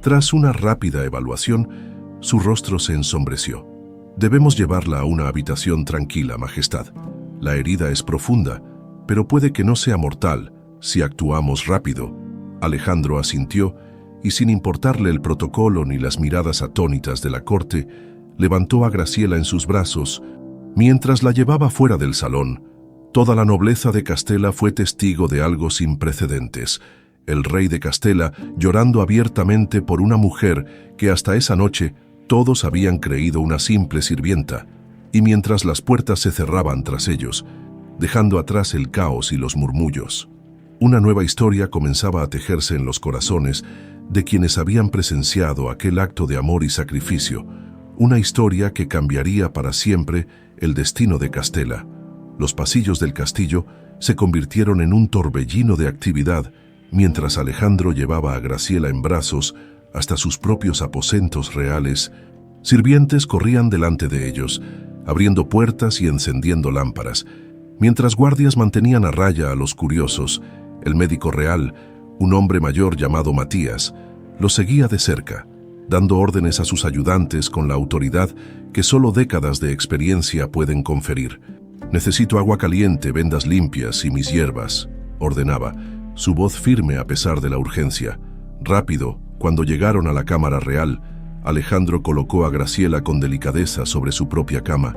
Tras una rápida evaluación, su rostro se ensombreció. «Debemos llevarla a una habitación tranquila, Majestad. La herida es profunda, pero puede que no sea mortal si actuamos rápido». Alejandro asintió y, sin importarle el protocolo ni las miradas atónitas de la corte, levantó a Graciela en sus brazos. Mientras la llevaba fuera del salón, toda la nobleza de Castela fue testigo de algo sin precedentes. El rey de Castela llorando abiertamente por una mujer que hasta esa noche todos habían creído una simple sirvienta, y mientras las puertas se cerraban tras ellos, dejando atrás el caos y los murmullos. Una nueva historia comenzaba a tejerse en los corazones de quienes habían presenciado aquel acto de amor y sacrificio, una historia que cambiaría para siempre el destino de Castela. Los pasillos del castillo se convirtieron en un torbellino de actividad, mientras Alejandro llevaba a Graciela en brazos hasta sus propios aposentos reales. Sirvientes corrían delante de ellos, abriendo puertas y encendiendo lámparas, mientras guardias mantenían a raya a los curiosos. El médico real, un hombre mayor llamado Matías, los seguía de cerca, dando órdenes a sus ayudantes con la autoridad que solo décadas de experiencia pueden conferir. «Necesito agua caliente, vendas limpias y mis hierbas», ordenaba, su voz firme a pesar de la urgencia. Rápido, cuando llegaron a la cámara real, Alejandro colocó a Graciela con delicadeza sobre su propia cama.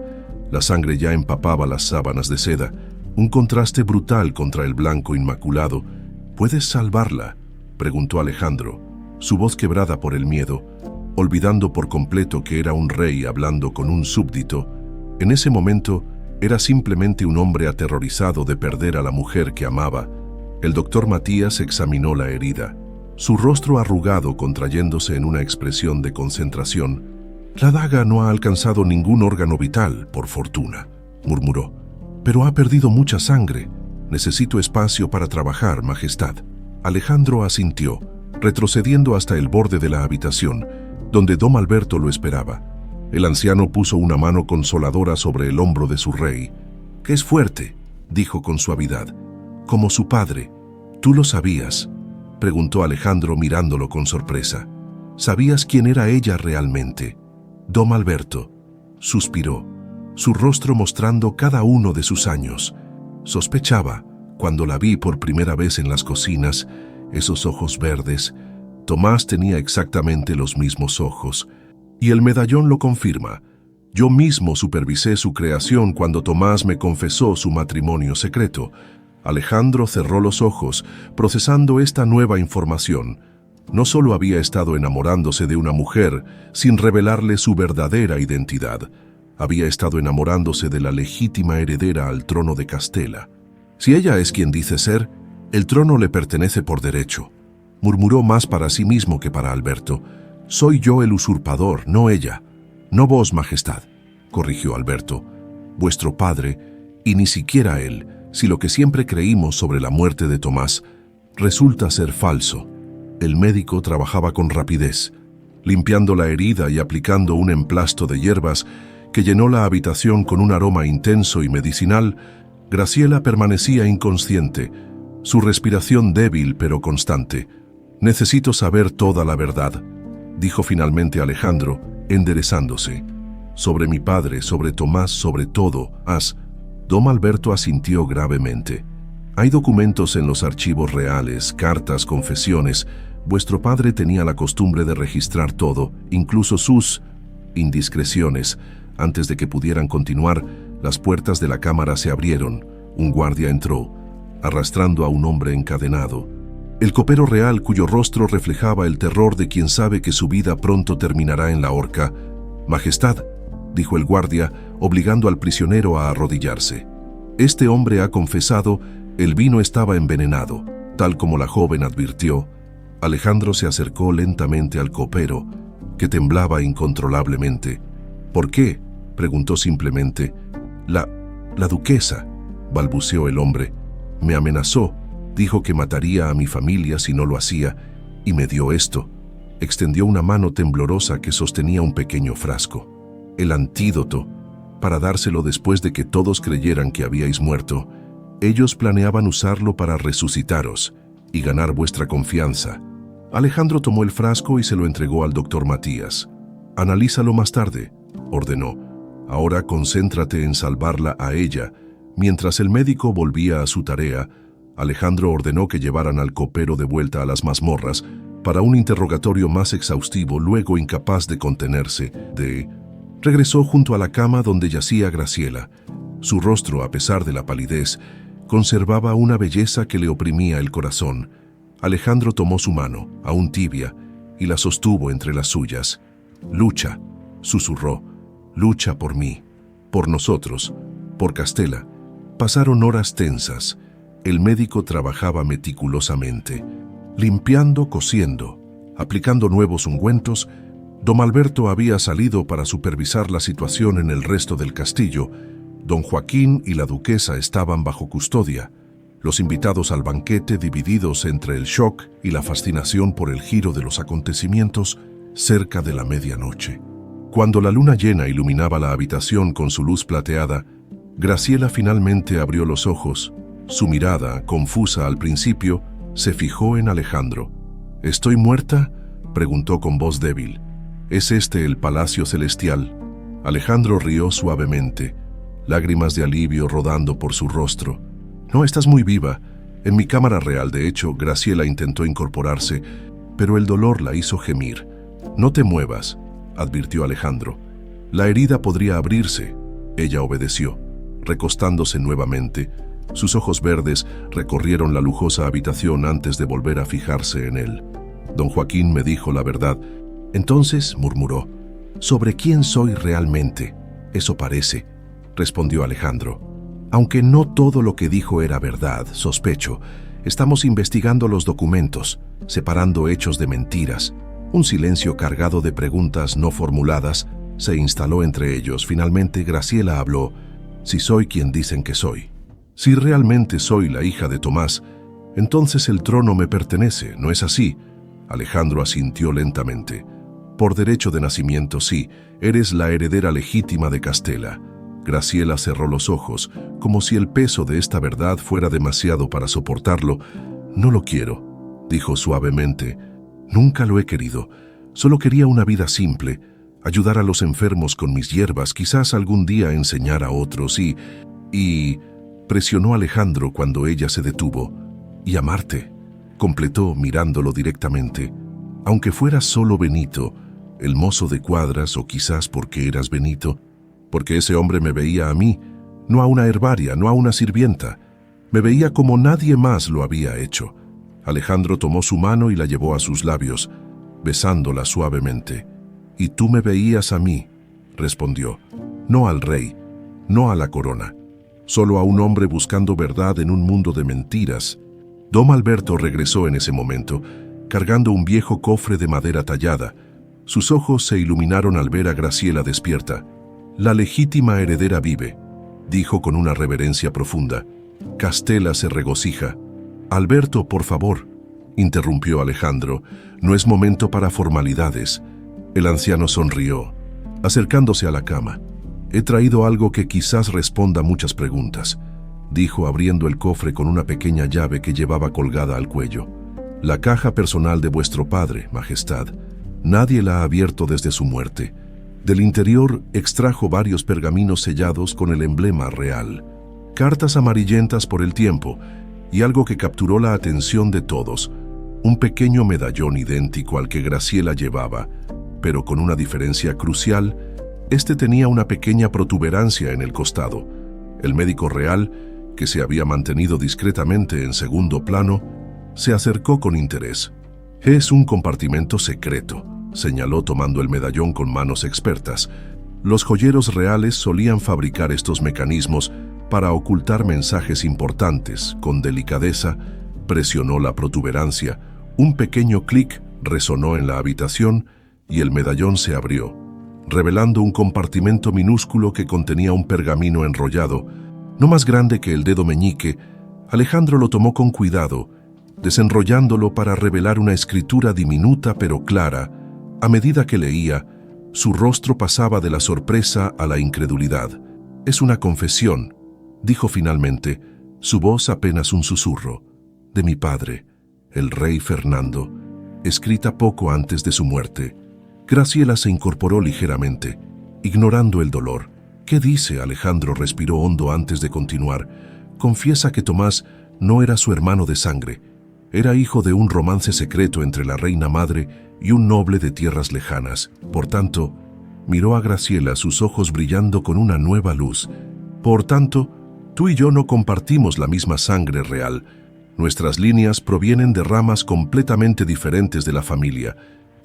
La sangre ya empapaba las sábanas de seda, un contraste brutal contra el blanco inmaculado. «¿Puedes salvarla?», preguntó Alejandro, su voz quebrada por el miedo, olvidando por completo que era un rey hablando con un súbdito. En ese momento, era simplemente un hombre aterrorizado de perder a la mujer que amaba. El doctor Matías examinó la herida, su rostro arrugado contrayéndose en una expresión de concentración. «La daga no ha alcanzado ningún órgano vital, por fortuna», murmuró. «Pero ha perdido mucha sangre. Necesito espacio para trabajar, Majestad». Alejandro asintió, retrocediendo hasta el borde de la habitación, donde don Alberto lo esperaba. El anciano puso una mano consoladora sobre el hombro de su rey. «Que es fuerte», dijo con suavidad. «Como su padre. Tú lo sabías». preguntó Alejandro mirándolo con sorpresa. ¿Sabías quién era ella realmente? Don Alberto. Suspiró, su rostro mostrando cada uno de sus años. Sospechaba, cuando la vi por primera vez en las cocinas, esos ojos verdes. Tomás tenía exactamente los mismos ojos. Y el medallón lo confirma. Yo mismo supervisé su creación cuando Tomás me confesó su matrimonio secreto. Alejandro cerró los ojos, procesando esta nueva información. No solo había estado enamorándose de una mujer sin revelarle su verdadera identidad, había estado enamorándose de la legítima heredera al trono de Castela. Si ella es quien dice ser, el trono le pertenece por derecho. Murmuró más para sí mismo que para Alberto. Soy yo el usurpador, no ella. No vos, Majestad, corrigió Alberto. Vuestro padre, y ni siquiera él, si lo que siempre creímos sobre la muerte de Tomás resulta ser falso. El médico trabajaba con rapidez, limpiando la herida y aplicando un emplasto de hierbas que llenó la habitación con un aroma intenso y medicinal. Graciela permanecía inconsciente, su respiración débil pero constante. Necesito saber toda la verdad, dijo finalmente Alejandro, enderezándose. Sobre mi padre, sobre Tomás, sobre todo, Don Alberto asintió gravemente. Hay documentos en los archivos reales, cartas, confesiones. Vuestro padre tenía la costumbre de registrar todo, incluso sus indiscreciones. Antes de que pudieran continuar, las puertas de la cámara se abrieron. Un guardia entró, arrastrando a un hombre encadenado. El copero real, cuyo rostro reflejaba el terror de quien sabe que su vida pronto terminará en la horca. Majestad, dijo el guardia, obligando al prisionero a arrodillarse. Este hombre ha confesado, el vino estaba envenenado, tal como la joven advirtió. Alejandro se acercó lentamente al copero, que temblaba incontrolablemente. ¿Por qué?, preguntó simplemente. La duquesa, balbuceó el hombre. Me amenazó, dijo que mataría a mi familia si no lo hacía, y me dio esto. Extendió una mano temblorosa que sostenía un pequeño frasco. El antídoto, para dárselo después de que todos creyeran que habíais muerto. Ellos planeaban usarlo para resucitaros y ganar vuestra confianza. Alejandro tomó el frasco y se lo entregó al doctor Matías. Analízalo más tarde, ordenó. Ahora concéntrate en salvarla a ella. Mientras el médico volvía a su tarea, Alejandro ordenó que llevaran al copero de vuelta a las mazmorras para un interrogatorio más exhaustivo. Luego, incapaz de contenerse, regresó junto a la cama donde yacía Graciela. Su rostro, a pesar de la palidez, conservaba una belleza que le oprimía el corazón. Alejandro tomó su mano, aún tibia, y la sostuvo entre las suyas. «Lucha», susurró, «lucha por mí, por nosotros, por Castela». Pasaron horas tensas. El médico trabajaba meticulosamente, limpiando, cosiendo, aplicando nuevos ungüentos. Don Alberto había salido para supervisar la situación en el resto del castillo. Don Joaquín y la duquesa estaban bajo custodia. Los invitados al banquete, divididos entre el shock y la fascinación por el giro de los acontecimientos, cerca de la medianoche. Cuando la luna llena iluminaba la habitación con su luz plateada, Graciela finalmente abrió los ojos. Su mirada, confusa al principio, se fijó en Alejandro. «¿Estoy muerta?», preguntó con voz débil. «¿Es este el palacio celestial?». Alejandro rió suavemente, lágrimas de alivio rodando por su rostro. «No, estás muy viva. En mi cámara real, de hecho». Graciela intentó incorporarse, pero el dolor la hizo gemir. «No te muevas», advirtió Alejandro. «La herida podría abrirse». Ella obedeció, recostándose nuevamente. Sus ojos verdes recorrieron la lujosa habitación antes de volver a fijarse en él. «Don Joaquín me dijo la verdad». «Entonces», murmuró, «¿sobre quién soy realmente?». «Eso parece», respondió Alejandro. «Aunque no todo lo que dijo era verdad, sospecho. Estamos investigando los documentos, separando hechos de mentiras». Un silencio cargado de preguntas no formuladas se instaló entre ellos. Finalmente Graciela habló. «Si soy quien dicen que soy, si realmente soy la hija de Tomás, entonces el trono me pertenece, ¿no es así?». Alejandro asintió lentamente. «Por derecho de nacimiento, sí, eres la heredera legítima de Castela». Graciela cerró los ojos, como si el peso de esta verdad fuera demasiado para soportarlo. «No lo quiero», dijo suavemente. Nunca lo he querido. Solo quería una vida simple, ayudar a los enfermos con mis hierbas, quizás algún día enseñar a otros y... presionó a Alejandro cuando ella se detuvo. Y amarte, completó mirándolo directamente. Aunque fueras solo Benito, el mozo de cuadras, o quizás porque eras Benito, porque ese hombre me veía a mí, no a una herbaria, no a una sirvienta. Me veía como nadie más lo había hecho. Alejandro tomó su mano y la llevó a sus labios, besándola suavemente. «Y tú me veías a mí», respondió, «no al rey, no a la corona, solo a un hombre buscando verdad en un mundo de mentiras». Don Alberto regresó en ese momento, cargando un viejo cofre de madera tallada. Sus ojos se iluminaron al ver a Graciela despierta. «La legítima heredera vive», dijo con una reverencia profunda. Castela se regocija. «Alberto, por favor», interrumpió Alejandro, «no es momento para formalidades». El anciano sonrió, acercándose a la cama. «He traído algo que quizás responda muchas preguntas», dijo abriendo el cofre con una pequeña llave que llevaba colgada al cuello. «La caja personal de vuestro padre, Majestad. Nadie la ha abierto desde su muerte. Del interior extrajo varios pergaminos sellados con el emblema real, cartas amarillentas por el tiempo y algo que capturó la atención de todos, un pequeño medallón idéntico al que Graciela llevaba, pero con una diferencia crucial. Este tenía una pequeña protuberancia en el costado. El médico real, que se había mantenido discretamente en segundo plano, se acercó con interés. «Es un compartimento secreto», señaló tomando el medallón con manos expertas. Los joyeros reales solían fabricar estos mecanismos para ocultar mensajes importantes. Con delicadeza, presionó la protuberancia. Un pequeño clic resonó en la habitación y el medallón se abrió, revelando un compartimento minúsculo que contenía un pergamino enrollado, no más grande que el dedo meñique. Alejandro lo tomó con cuidado, desenrollándolo para revelar una escritura diminuta pero clara. A medida que leía, su rostro pasaba de la sorpresa a la incredulidad. «Es una confesión», dijo finalmente, su voz apenas un susurro, «de mi padre, el rey Fernando, escrita poco antes de su muerte». Graciela se incorporó ligeramente, ignorando el dolor. «¿Qué dice?» Alejandro respiró hondo antes de continuar. «Confiesa que Tomás no era su hermano de sangre. Era hijo de un romance secreto entre la reina madre y un noble de tierras lejanas. Por tanto», miró a Graciela, sus ojos brillando con una nueva luz, «por tanto, tú y yo no compartimos la misma sangre real. Nuestras líneas provienen de ramas completamente diferentes de la familia».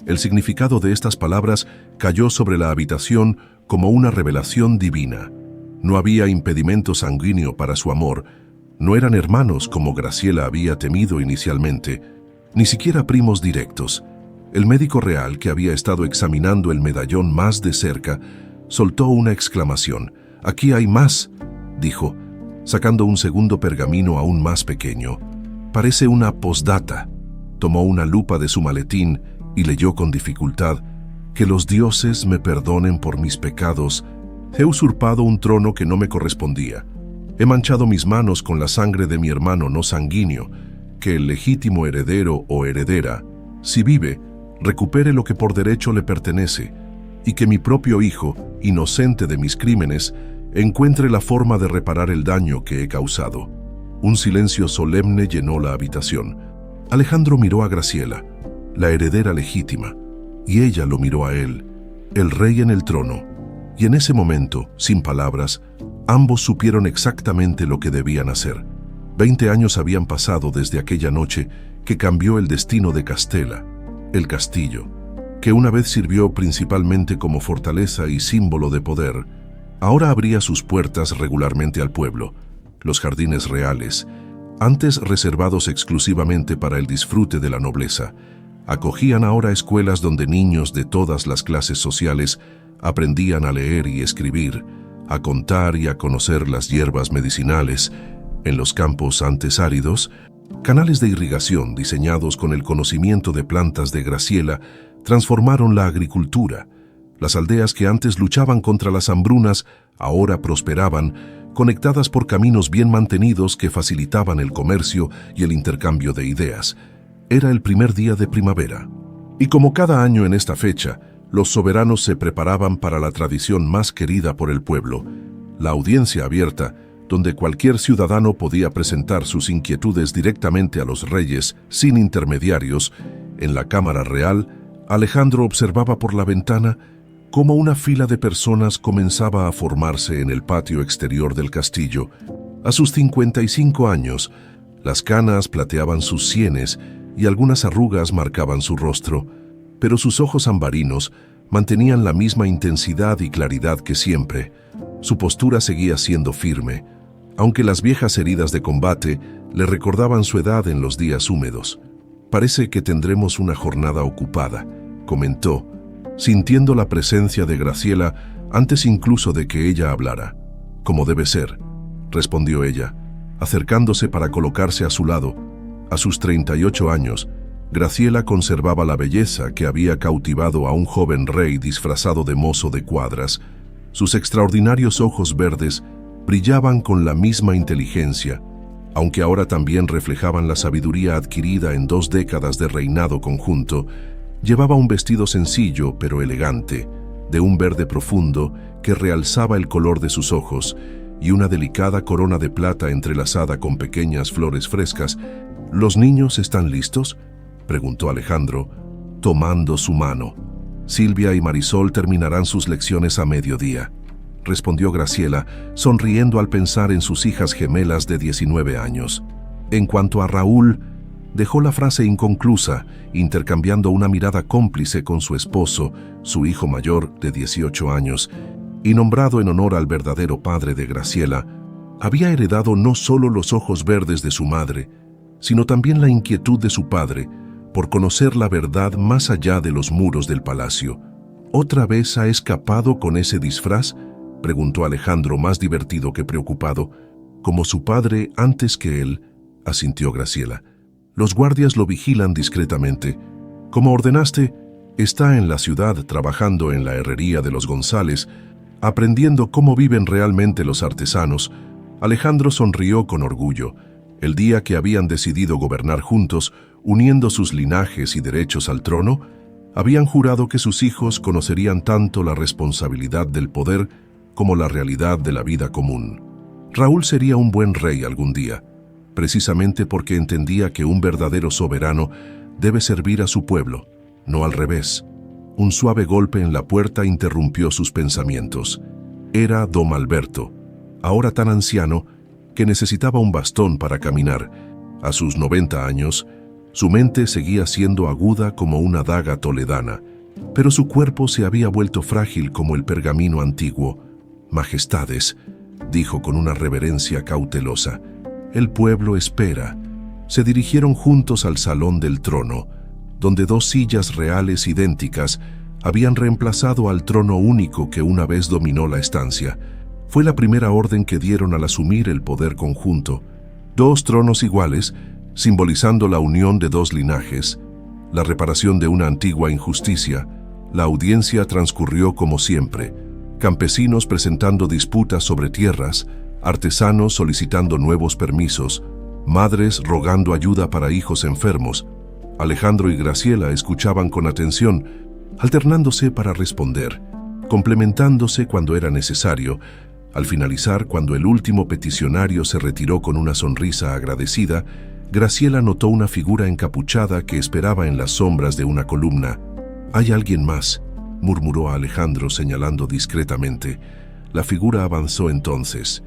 El significado de estas palabras cayó sobre la habitación como una revelación divina. No había impedimento sanguíneo para su amor. No eran hermanos como Graciela había temido inicialmente, ni siquiera primos directos. El médico real, que había estado examinando el medallón más de cerca, soltó una exclamación. «Aquí hay más», dijo, sacando un segundo pergamino aún más pequeño. «Parece una postdata». Tomó una lupa de su maletín y leyó con dificultad: «Que los dioses me perdonen por mis pecados. He usurpado un trono que no me correspondía. He manchado mis manos con la sangre de mi hermano no sanguíneo. Que el legítimo heredero o heredera, si vive, recupere lo que por derecho le pertenece, y que mi propio hijo, inocente de mis crímenes, encuentre la forma de reparar el daño que he causado». Un silencio solemne llenó la habitación. Alejandro miró a Graciela, la heredera legítima, y ella lo miró a él, el rey en el trono, y en ese momento, sin palabras, ambos supieron exactamente lo que debían hacer. 20 años habían pasado desde aquella noche que cambió el destino de Castela. El castillo, que una vez sirvió principalmente como fortaleza y símbolo de poder, ahora abría sus puertas regularmente al pueblo. Los jardines reales, antes reservados exclusivamente para el disfrute de la nobleza, acogían ahora escuelas donde niños de todas las clases sociales aprendían a leer y escribir, a contar y a conocer las hierbas medicinales. En los campos antes áridos, canales de irrigación diseñados con el conocimiento de plantas de Graciela transformaron la agricultura. Las aldeas que antes luchaban contra las hambrunas ahora prosperaban, conectadas por caminos bien mantenidos que facilitaban el comercio y el intercambio de ideas. Era el primer día de primavera, y como cada año en esta fecha, los soberanos se preparaban para la tradición más querida por el pueblo, la audiencia abierta, donde cualquier ciudadano podía presentar sus inquietudes directamente a los reyes, sin intermediarios. En la Cámara Real, Alejandro observaba por la ventana cómo una fila de personas comenzaba a formarse en el patio exterior del castillo. A sus 55 años, las canas plateaban sus sienes y algunas arrugas marcaban su rostro, pero sus ojos ambarinos mantenían la misma intensidad y claridad que siempre. Su postura seguía siendo firme, aunque las viejas heridas de combate le recordaban su edad en los días húmedos. «Parece que tendremos una jornada ocupada», comentó, sintiendo la presencia de Graciela antes incluso de que ella hablara. «Como debe ser», respondió ella, acercándose para colocarse a su lado. A sus 38 años, Graciela conservaba la belleza que había cautivado a un joven rey disfrazado de mozo de cuadras. Sus extraordinarios ojos verdes brillaban con la misma inteligencia, aunque ahora también reflejaban la sabiduría adquirida en 2 décadas de reinado conjunto. Llevaba un vestido sencillo pero elegante, de un verde profundo que realzaba el color de sus ojos, y una delicada corona de plata entrelazada con pequeñas flores frescas. «¿Los niños están listos?», preguntó Alejandro, tomando su mano. «Silvia y Marisol terminarán sus lecciones a mediodía», respondió Graciela, sonriendo al pensar en sus hijas gemelas de 19 años. En cuanto a Raúl, dejó la frase inconclusa, intercambiando una mirada cómplice con su esposo, su hijo mayor de 18 años, y nombrado en honor al verdadero padre de Graciela. Había heredado no solo los ojos verdes de su madre, sino también la inquietud de su padre por conocer la verdad más allá de los muros del palacio. «¿Otra vez ha escapado con ese disfraz?», preguntó Alejandro, más divertido que preocupado. «Como su padre antes que él», asintió Graciela. «Los guardias lo vigilan discretamente. Como ordenaste, está en la ciudad trabajando en la herrería de los González, aprendiendo cómo viven realmente los artesanos». Alejandro sonrió con orgullo. El día que habían decidido gobernar juntos, uniendo sus linajes y derechos al trono, habían jurado que sus hijos conocerían tanto la responsabilidad del poder como la realidad de la vida común. Raúl sería un buen rey algún día, precisamente porque entendía que un verdadero soberano debe servir a su pueblo, no al revés. Un suave golpe en la puerta interrumpió sus pensamientos. Era don Alberto, ahora tan anciano que necesitaba un bastón para caminar. A sus 90 años, su mente seguía siendo aguda como una daga toledana, pero su cuerpo se había vuelto frágil como el pergamino antiguo. «Majestades», dijo con una reverencia cautelosa, «el pueblo espera». Se dirigieron juntos al salón del trono, donde 2 sillas reales idénticas habían reemplazado al trono único que una vez dominó la estancia. Fue la primera orden que dieron al asumir el poder conjunto. 2 tronos iguales, simbolizando la unión de 2 linajes, la reparación de una antigua injusticia. La audiencia transcurrió como siempre, campesinos presentando disputas sobre tierras, artesanos solicitando nuevos permisos, madres rogando ayuda para hijos enfermos. Alejandro y Graciela escuchaban con atención, alternándose para responder, complementándose cuando era necesario. Al finalizar, cuando el último peticionario se retiró con una sonrisa agradecida, Graciela notó una figura encapuchada que esperaba en las sombras de una columna. «¿Hay alguien más?», murmuró Alejandro señalando discretamente. La figura avanzó entonces,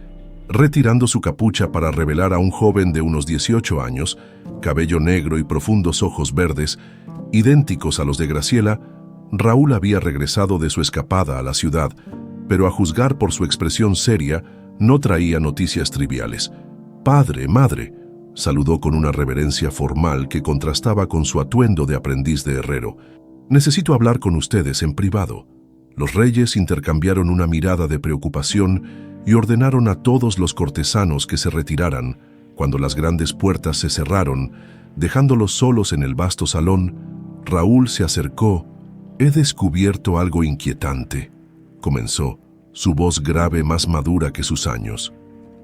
retirando su capucha para revelar a un joven de unos 18 años, cabello negro y profundos ojos verdes, idénticos a los de Graciela. Raúl había regresado de su escapada a la ciudad, pero a juzgar por su expresión seria, no traía noticias triviales. «Padre, madre», saludó con una reverencia formal que contrastaba con su atuendo de aprendiz de herrero. «Necesito hablar con ustedes en privado». Los reyes intercambiaron una mirada de preocupación y ordenaron a todos los cortesanos que se retiraran. Cuando las grandes puertas se cerraron, dejándolos solos en el vasto salón, Raúl se acercó. «He descubierto algo inquietante», comenzó, su voz grave más madura que sus años.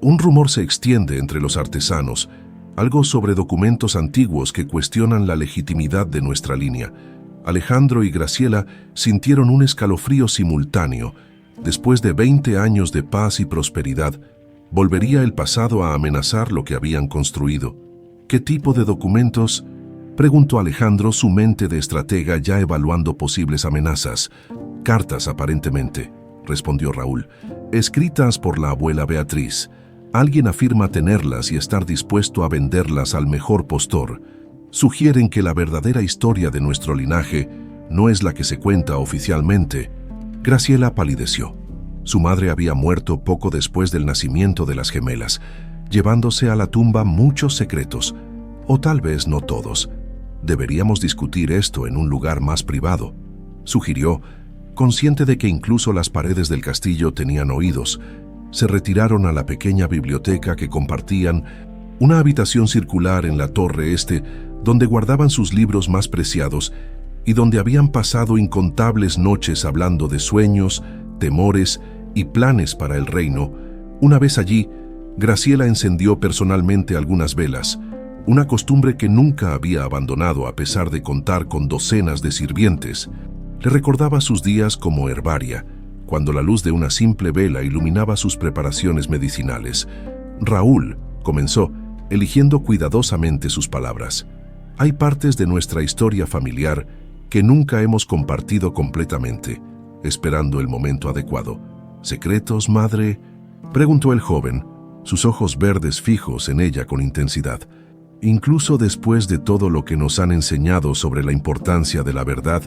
«Un rumor se extiende entre los artesanos. Algo sobre documentos antiguos que cuestionan la legitimidad de nuestra línea. Alejandro y Graciela sintieron un escalofrío simultáneo. Después de 20 años de paz y prosperidad, ¿volvería el pasado a amenazar lo que habían construido? ¿Qué tipo de documentos? Preguntó Alejandro, su mente de estratega ya evaluando posibles amenazas. Cartas, aparentemente, respondió Raúl, escritas por la abuela Beatriz. Alguien afirma tenerlas y estar dispuesto a venderlas al mejor postor. Sugieren que la verdadera historia de nuestro linaje no es la que se cuenta oficialmente. Graciela palideció. Su madre había muerto poco después del nacimiento de las gemelas, llevándose a la tumba muchos secretos, o tal vez no todos. Deberíamos discutir esto en un lugar más privado, sugirió, consciente de que incluso las paredes del castillo tenían oídos. Se retiraron a la pequeña biblioteca que compartían, una habitación circular en la torre este, donde guardaban sus libros más preciados y donde habían pasado incontables noches hablando de sueños, temores y planes para el reino. Una vez allí, Graciela encendió personalmente algunas velas, una costumbre que nunca había abandonado a pesar de contar con docenas de sirvientes. Le recordaba sus días como herbaria, cuando la luz de una simple vela iluminaba sus preparaciones medicinales. Raúl, comenzó, eligiendo cuidadosamente sus palabras. Hay partes de nuestra historia familiar que nunca hemos compartido completamente, esperando el momento adecuado. ¿Secretos, madre?, preguntó el joven, sus ojos verdes fijos en ella con intensidad. Incluso después de todo lo que nos han enseñado sobre la importancia de la verdad,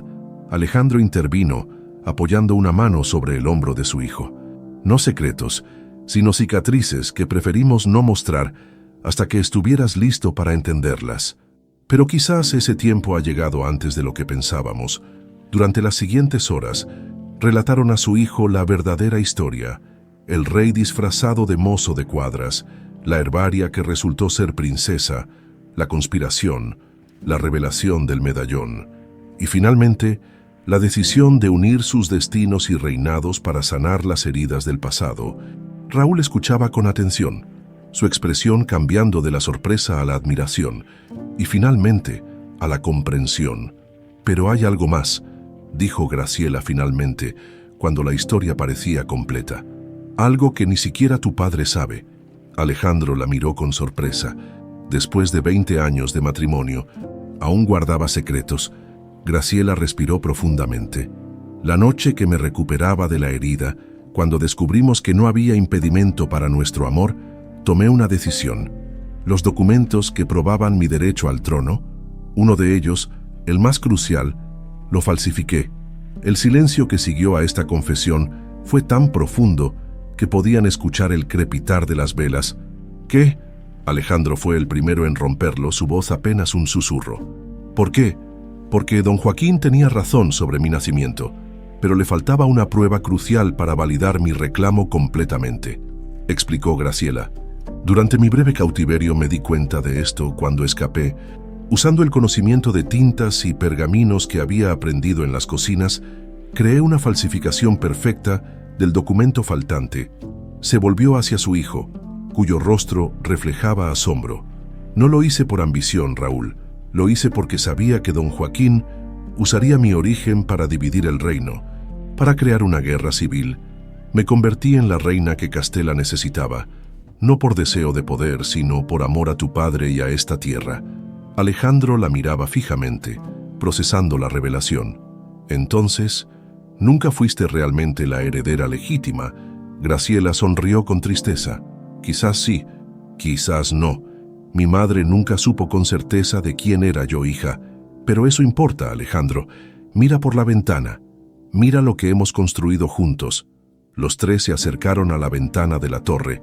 Alejandro intervino, apoyando una mano sobre el hombro de su hijo. No secretos, sino cicatrices que preferimos no mostrar hasta que estuvieras listo para entenderlas. Pero quizás ese tiempo ha llegado antes de lo que pensábamos. Durante las siguientes horas, relataron a su hijo la verdadera historia, el rey disfrazado de mozo de cuadras, la herbaria que resultó ser princesa, la conspiración, la revelación del medallón, y finalmente, la decisión de unir sus destinos y reinados para sanar las heridas del pasado. Raúl escuchaba con atención, su expresión cambiando de la sorpresa a la admiración, y finalmente, a la comprensión. Pero hay algo más, dijo Graciela finalmente, cuando la historia parecía completa. Algo que ni siquiera tu padre sabe. Alejandro la miró con sorpresa. Después de 20 años de matrimonio, aún guardaba secretos. Graciela respiró profundamente. La noche que me recuperaba de la herida, cuando descubrimos que no había impedimento para nuestro amor, tomé una decisión. Los documentos que probaban mi derecho al trono, uno de ellos, el más crucial, lo falsifiqué. El silencio que siguió a esta confesión fue tan profundo que podían escuchar el crepitar de las velas. ¿Qué? Alejandro fue el primero en romperlo, su voz apenas un susurro. ¿Por qué? Porque don Joaquín tenía razón sobre mi nacimiento, pero le faltaba una prueba crucial para validar mi reclamo completamente, explicó Graciela. Durante mi breve cautiverio me di cuenta de esto cuando escapé. Usando el conocimiento de tintas y pergaminos que había aprendido en las cocinas, creé una falsificación perfecta del documento faltante. Se volvió hacia su hijo, cuyo rostro reflejaba asombro. No lo hice por ambición, Raúl. Lo hice porque sabía que don Joaquín usaría mi origen para dividir el reino, para crear una guerra civil. Me convertí en la reina que Castela necesitaba, no por deseo de poder, sino por amor a tu padre y a esta tierra. Alejandro la miraba fijamente, procesando la revelación. Entonces, ¿nunca fuiste realmente la heredera legítima? Graciela sonrió con tristeza. Quizás sí, quizás no. Mi madre nunca supo con certeza de quién era yo, hija. Pero eso importa, Alejandro. Mira por la ventana. Mira lo que hemos construido juntos. Los tres se acercaron a la ventana de la torre.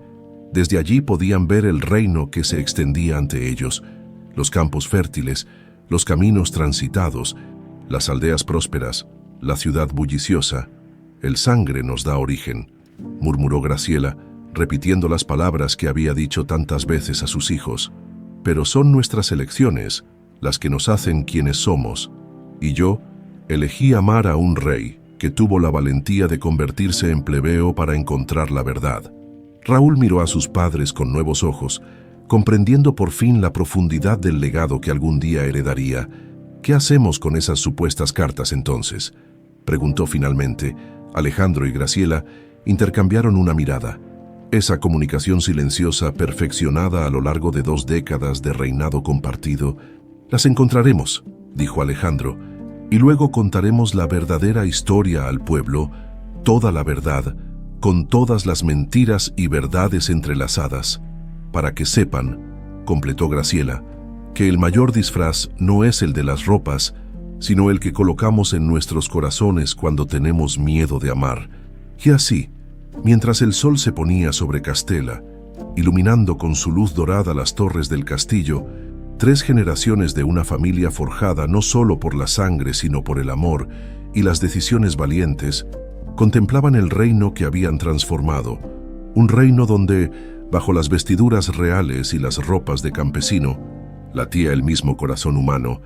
Desde allí podían ver el reino que se extendía ante ellos, los campos fértiles, los caminos transitados, las aldeas prósperas, la ciudad bulliciosa. El sangre nos da origen, murmuró Graciela, repitiendo las palabras que había dicho tantas veces a sus hijos. Pero son nuestras elecciones las que nos hacen quienes somos. Y yo elegí amar a un rey que tuvo la valentía de convertirse en plebeo para encontrar la verdad. Raúl miró a sus padres con nuevos ojos, comprendiendo por fin la profundidad del legado que algún día heredaría. ¿Qué hacemos con esas supuestas cartas entonces?, preguntó finalmente. Alejandro y Graciela intercambiaron una mirada. Esa comunicación silenciosa, perfeccionada a lo largo de 2 décadas de reinado compartido. Las encontraremos, dijo Alejandro, y luego contaremos la verdadera historia al pueblo, toda la verdad, con todas las mentiras y verdades entrelazadas, para que sepan, completó Graciela, que el mayor disfraz no es el de las ropas, sino el que colocamos en nuestros corazones cuando tenemos miedo de amar. Y así, mientras el sol se ponía sobre Castela, iluminando con su luz dorada las torres del castillo, 3 generaciones de una familia forjada no solo por la sangre, sino por el amor y las decisiones valientes, contemplaban el reino que habían transformado, un reino donde, bajo las vestiduras reales y las ropas de campesino, latía el mismo corazón humano,